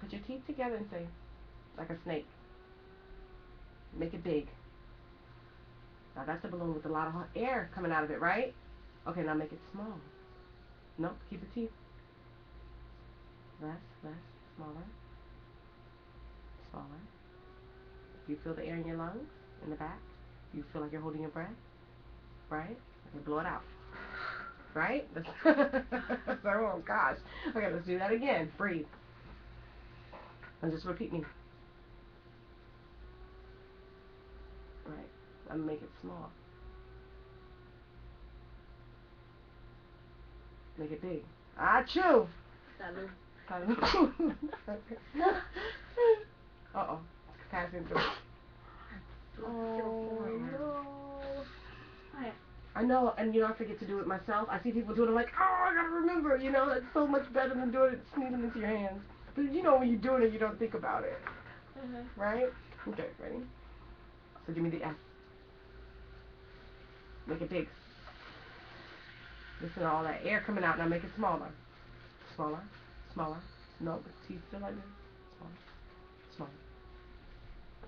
Put your teeth together and say, like a snake. Make it big. Now that's the balloon with a lot of hot air coming out of it, right? Okay, now make it small. Nope, keep the teeth. Less, smaller, smaller. You feel the air in your lungs, in the back. You feel like you're holding your breath, right? Okay, blow it out. Right? Oh gosh. Okay, let's do that again. Breathe. And just repeat me. Right. I'm gonna make it small. Make it big. Achoo! Salud. Uh-oh. Passing through. Oh no. I know, and I forget to do it myself. I see people doing it, I'm like, oh, I gotta remember, it's so much better than doing it, sneezing into your hands. But when you're doing it, you don't think about it. Right? Okay, ready? So give me the S. Make it big. Listen to all that air coming out. Now make it smaller. Smaller. Smaller. No, the teeth still like this. Smaller. Smaller.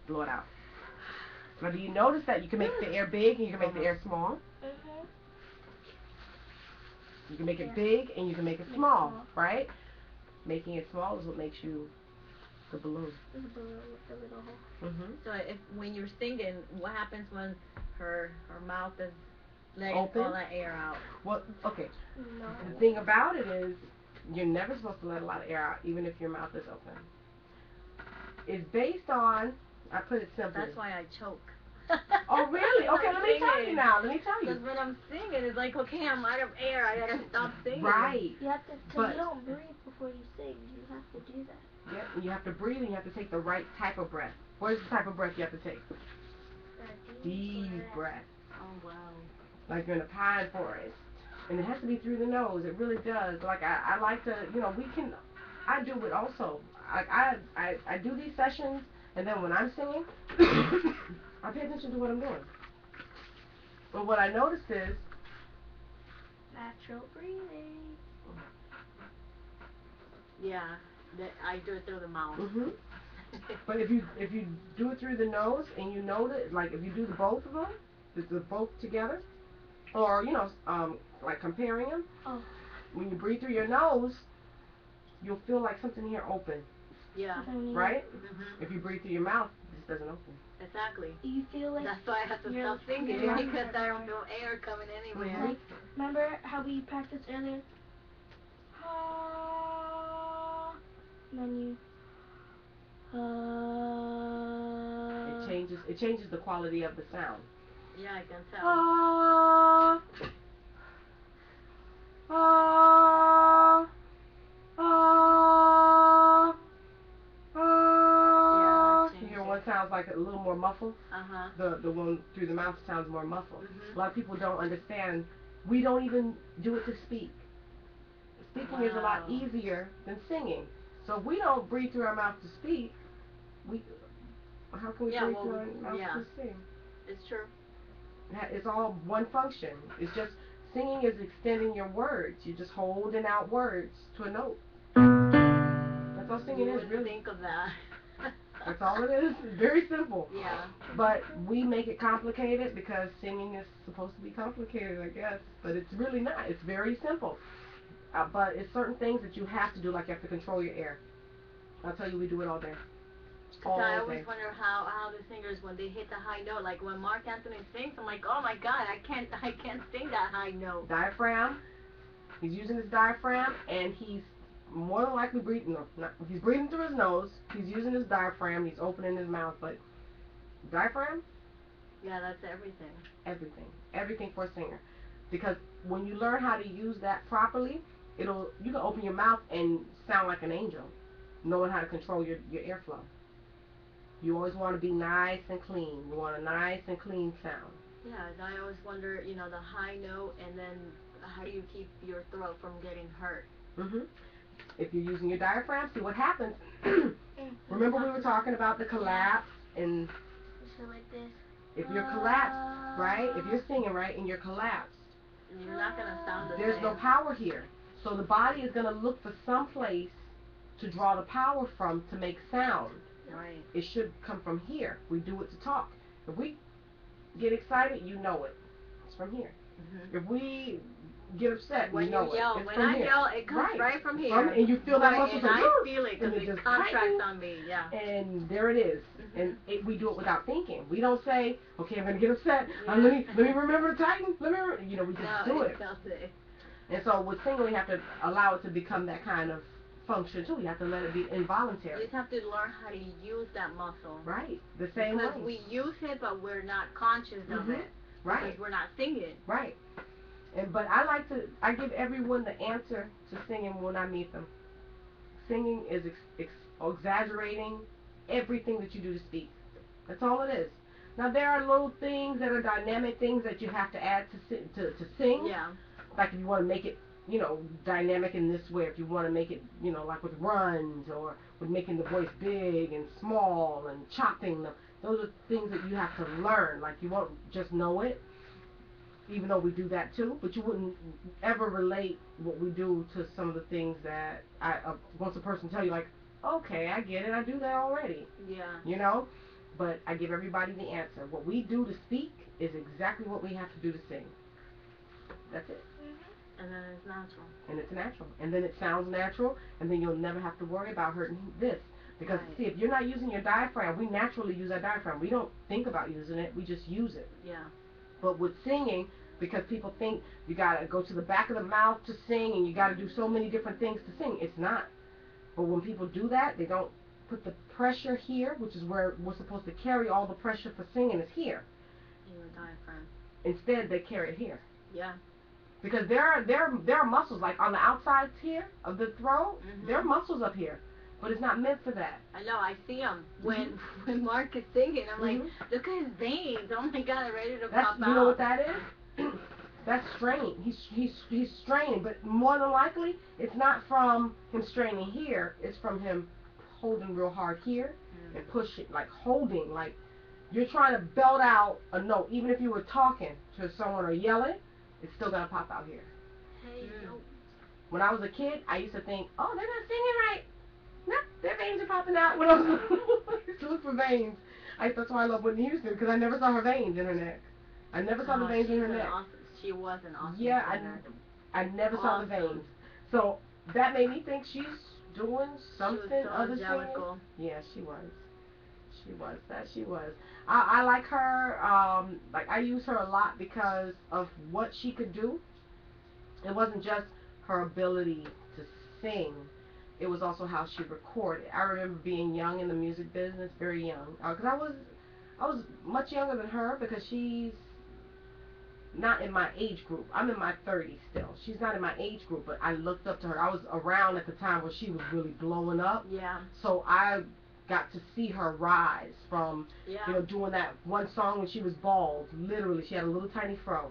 Blow it out. Now do you notice that you can make the air big and you can make the air small? You can make it big and you can make it small, right? Making it small is what makes you the balloon. The balloon with the little hole. So when you're singing, what happens when her mouth is letting Open? all that air out? Well, okay. No. The thing about it is, you're never supposed to let a lot of air out, even if your mouth is open. It's based on, I put it simply. That's why I choke. Oh, really? Okay, let me tell you now. Because when I'm singing, it's like, okay, I'm out of air. I gotta stop singing. Right. You have to, because you don't breathe before you sing. You have to do that. Yep, and you have to breathe and you have to take the right type of breath. What is the type of breath you have to take? Deep breath. Oh, wow. Like you're in a pine forest. And it has to be through the nose. It really does. Like I like to, I do it also. I do these sessions, and then when I'm singing, I pay attention to what I'm doing. But what I noticed is, natural breathing. Yeah, I do it through the mouth. But if you do it through the nose and you know that, like if you do the both of them, the both together, or like comparing them, when you breathe through your nose, you'll feel like something here open. Yeah. Right? If you breathe through your mouth, this doesn't open. Exactly. You feel like that's why I have to stop singing because I don't feel air coming anywhere. Remember how we practiced earlier? And then you. It changes the quality of the sound. Yeah, I can tell. One sounds like a little more muffled. The one through the mouth sounds more muffled. A lot of people don't understand. We don't even do it to speak. Speaking is a lot easier than singing. So if we don't breathe through our mouth to speak, how can we breathe through our mouth to sing? It's true. It's all one function. It's just singing is extending your words. You're just holding out words to a note. That's all singing is, really. Think of that. That's all it is. It's very simple. Yeah. But we make it complicated because singing is supposed to be complicated, I guess. But it's really not. It's very simple. But it's certain things that you have to do, like you have to control your air. I'll tell you, we do it all day. All I day. always wonder how the singers, when they hit the high note, like when Mark Anthony sings, I'm like, oh my God, I can't sing that high note. Diaphragm. He's using his diaphragm, and he's more than likely breathing. He's breathing through his nose. He's using his diaphragm. He's opening his mouth, but diaphragm. Yeah, that's everything. Everything for a singer, because when you learn how to use that properly, you can open your mouth and sound like an angel, knowing how to control your airflow. You always want to be nice and clean. You want a nice and clean sound. Yeah, and I always wonder, the high note, and then how do you keep your throat from getting hurt? Mhm. If you're using your diaphragm, see what happens. Remember we were talking about the collapse, and So like this. if you're collapsed, right? If you're singing right and you're collapsed, You're not gonna sound the there's same. no power here. So the body is gonna look for some place to draw the power from to make sound. Right. It should come from here. We do it to talk. If we get excited, you know it. It's from here. Mm-hmm. If we get upset, when you know you yell, it. It's when from I here. yell, it comes right from here. And you feel that muscle. And I feel it because it contracts on me. Yeah. And there it is. Mm-hmm. And we do it without thinking. We don't say, okay, I'm gonna get upset. Yeah. Let me remember to tighten. We just do it. Does it. And so with singing, we have to allow it to become that kind of function too. You have to let it be involuntary. You just have to learn how to use that muscle. Right. The same because way. we use it, but we're not conscious of it. Right. Because we're not singing. Right. But I give everyone the answer to singing when I meet them. Singing is exaggerating everything that you do to speak. That's all it is. Now there are little things that are dynamic things that you have to add to sing. Yeah. Like if you want to make it, dynamic in this way. If you want to make it, like with runs or with making the voice big and small and chopping them. Those are things that you have to learn. Like you won't just know it. Even though we do that too, but you wouldn't ever relate what we do to some of the things that once a person tell you, like, okay, I get it, I do that already. Yeah. But I give everybody the answer. What we do to speak is exactly what we have to do to sing. That's it. And then it's natural. And it's natural. And then it sounds natural, and then you'll never have to worry about hurting this. Because, see, if you're not using your diaphragm, we naturally use our diaphragm. We don't think about using it, we just use it. Yeah. But with singing, because people think you gotta go to the back of the mouth to sing and you gotta do so many different things to sing, it's not. But when people do that, they don't put the pressure here, which is where we're supposed to carry all the pressure for singing is here. In your diaphragm. Instead, they carry it here. Yeah. Because there are muscles like on the outside here of the throat. There are muscles up here, but it's not meant for that. I know. I see them when Mark is singing. I'm like, look at his veins. Oh my God, they're ready to pop out. You know what that is? That's strain. He's straining, but more than likely, it's not from him straining here. It's from him holding real hard here and pushing, like holding, like you're trying to belt out a note. Even if you were talking to someone or yelling, it's still gonna pop out here. Hey, When I was a kid, I used to think, oh, they're not singing right. No, their veins are popping out. When I was I used to look for veins. That's why I love Whitney Houston, because I never saw her veins in her neck. I never saw the veins in her neck. She was an awesome singer. I never saw the veins. So that made me think she's doing something other singing. Yeah, she was. She was. I like her. Like I use her a lot because of what she could do. It wasn't just her ability to sing. It was also how she recorded. I remember being young in the music business, very young, because I was much younger than her because she's not in my age group. I'm in my 30s still. She's not in my age group, but I looked up to her. I was around at the time where she was really blowing up. Yeah. So I got to see her rise from, doing that one song when she was bald. Literally, she had a little tiny fro.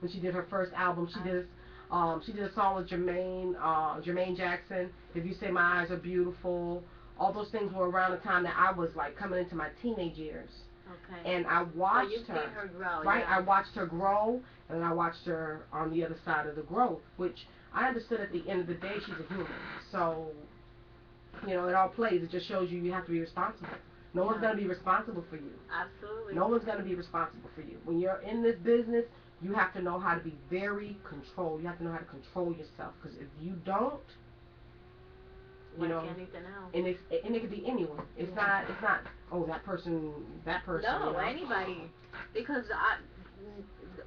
When she did her first album, she did a song with Jermaine Jackson. If You Say My Eyes Are Beautiful. All those things were around the time that I was like coming into my teenage years. Okay. And I watched so you've seen her grow. Right, yeah. I watched her grow, and then I watched her on the other side of the growth, which I understood at the end of the day she's a human. So, it all plays. It just shows you have to be responsible. No one's going to be responsible for you. Absolutely. No one's going to be responsible for you. When you're in this business, you have to know how to be very controlled. You have to know how to control yourself, because if you don't, anything else. And it could be anyone. It's not. Oh, that person. No, anybody. Because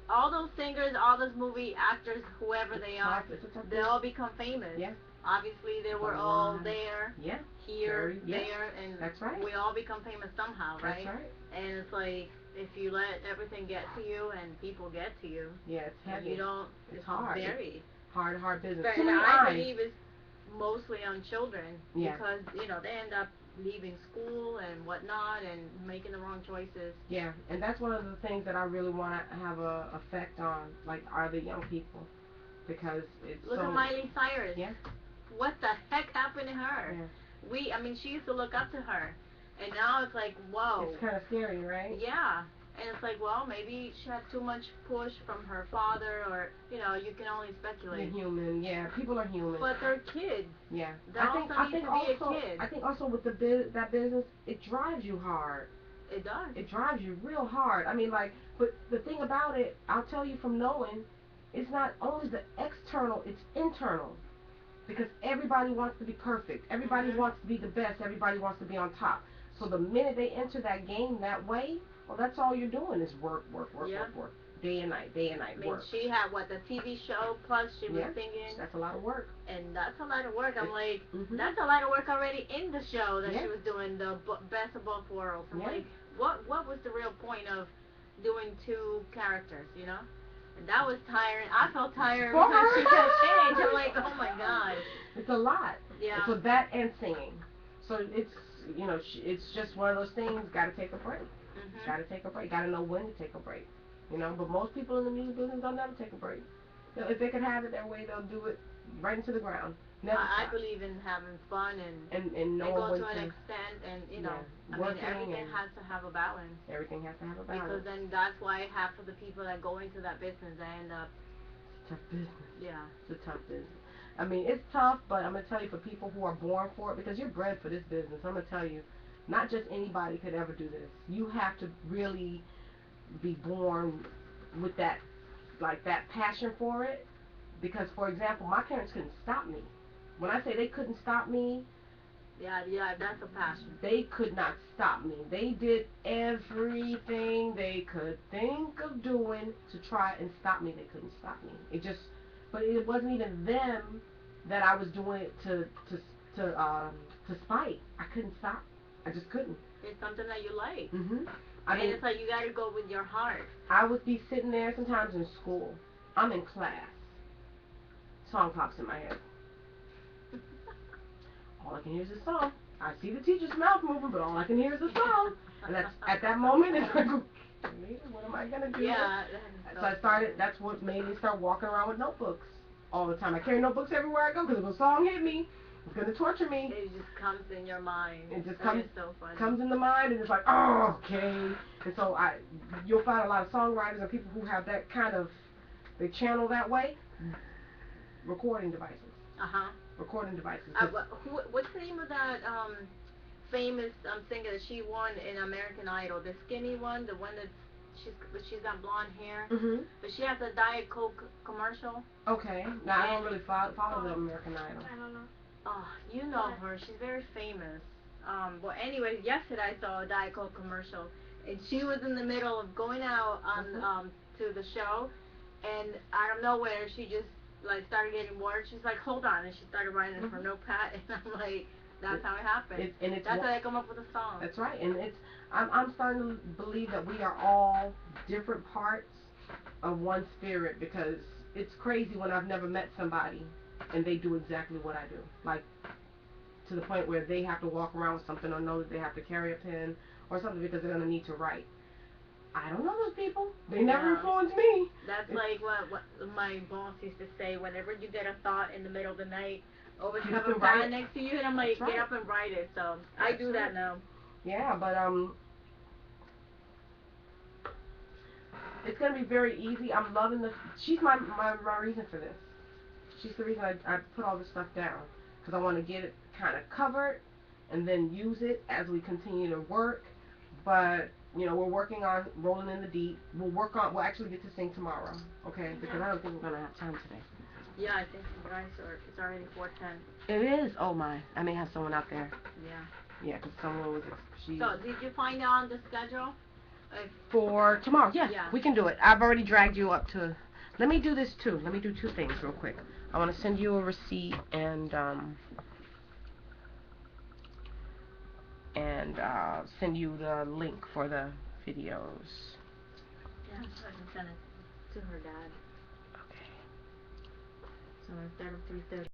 all those singers, all those movie actors, whoever they are, they all become famous. Yeah. Obviously, they were all there. Yeah. Here, there, and that's right. we all become famous somehow, right? That's right. And it's like if you let everything get to you and people get to you. Yeah, it's heavy. You don't. It's hard. Very hard business. But I believe it's mostly on children because they end up leaving school and whatnot and making the wrong choices. Yeah, and that's one of the things that I really want to have a effect on, like, are the young people, because it's Look so. at Miley Cyrus. Yeah. What the heck happened to her? Yeah. I mean, she used to look up to her, and now it's like, whoa. It's kind of scary, right? Yeah. And it's like, well, maybe she had too much push from her father, or, you know, you can only speculate. They're human, yeah. People are human. But they're kids. Yeah. They also need to be a kid. I think also with that business, it drives you hard. It does. It drives you real hard. I mean, like, but the thing about it, I'll tell you from knowing, it's not only the external, it's internal. Because everybody wants to be perfect. Everybody wants to be the best. Everybody wants to be on top. So the minute they enter that game that way, well, that's all you're doing is work, day and night, work. I mean, she had, what, the TV show, plus she was singing. That's a lot of work. And that's a lot of work. I'm like, that's a lot of work already in the show that she was doing, the best of both worlds. I'm like, what was the real point of doing two characters, you know? And that was tiring. I felt tired because she kept changing. I'm like, oh my god. It's a lot. Yeah. So that and singing. So it's, you know, it's just one of those things. Got to take a break. Got to take a break. Got to know when to take a break. You know, but most people in the music business don't never take a break. You know, if they could have it their way, they'll do it right into the ground. Never I believe in having fun and go to an extent, and you know, I mean, everything has to have a balance. Everything has to have a balance. Because then that's why half of the people that go into that business, they end up. It's a tough business. Yeah. It's a tough business. I mean, it's tough, but I'm gonna tell you, for people who are born for it, because you're bred for this business. I'm gonna tell you, not just anybody could ever do this. You have to really be born with that, like, that passion for it. Because, for example, my parents couldn't stop me. When I say they couldn't stop me, yeah, that's a passion. They could not stop me. They did everything they could think of doing to try and stop me. They couldn't stop me. But it wasn't even them that I was doing it to spite. I couldn't stop. I just couldn't. It's something that you like. I mean, it's like you gotta go with your heart. I would be sitting there sometimes in school. I'm in class. Song pops in my head. All I can hear is the song. I see the teacher's mouth moving, but all I can hear is the song. And that's, at that moment, it's like, what am I gonna do? Yeah. That's what made me start walking around with notebooks all the time. I carry notebooks everywhere I go, because if a song hit me, it's gonna torture me. It just comes in your mind. It just so funny. comes in the mind, and it's like, oh, okay. And so you'll find a lot of songwriters and people who have that kind of, they channel that way. Recording devices. Recording devices. What's the name of that famous singer that she won in American Idol? The skinny one, the one that she's got blonde hair. But she has a Diet Coke commercial. Okay. Now I don't really follow the American Idol. I don't know. Oh, you know her. She's very famous. Well, anyways, yesterday I saw a Diet Coke commercial, and she was in the middle of going out on to the show, and out of nowhere she just like started getting words. She's like, hold on, and she started writing in her notepad, and I'm like, that's how it happened. That's how they come up with a song. That's right, and I'm starting to believe that we are all different parts of one spirit, because it's crazy when I've never met somebody and they do exactly what I do, like to the point where they have to walk around with something or know that they have to carry a pen or something because they're gonna need to write. I don't know those people. They never influenced me. That's like what my boss used to say. Whenever you get a thought in the middle of the night, always have a pad next to you, and I'm like, get up and write it. So I do that now. Yeah, but it's gonna be very easy. I'm loving this. She's my reason for this. She's the reason I put all this stuff down, because I want to get it kind of covered and then use it as we continue to work. But you know, we're working on Rolling in the Deep. We'll actually get to sing tomorrow, okay? Because I don't think we're gonna have time today. Yeah, I think it's already 4:10. It is. Oh my! I may have someone out there. Yeah. Yeah, because someone was. So did you find out on the schedule? For tomorrow? Yes, yeah. We can do it. I've already dragged you up to. Let me do this too. Let me do two things real quick. I want to send you a receipt and send you the link for the videos. Yeah, so I can send it to her dad. Okay. So instead of 3:30.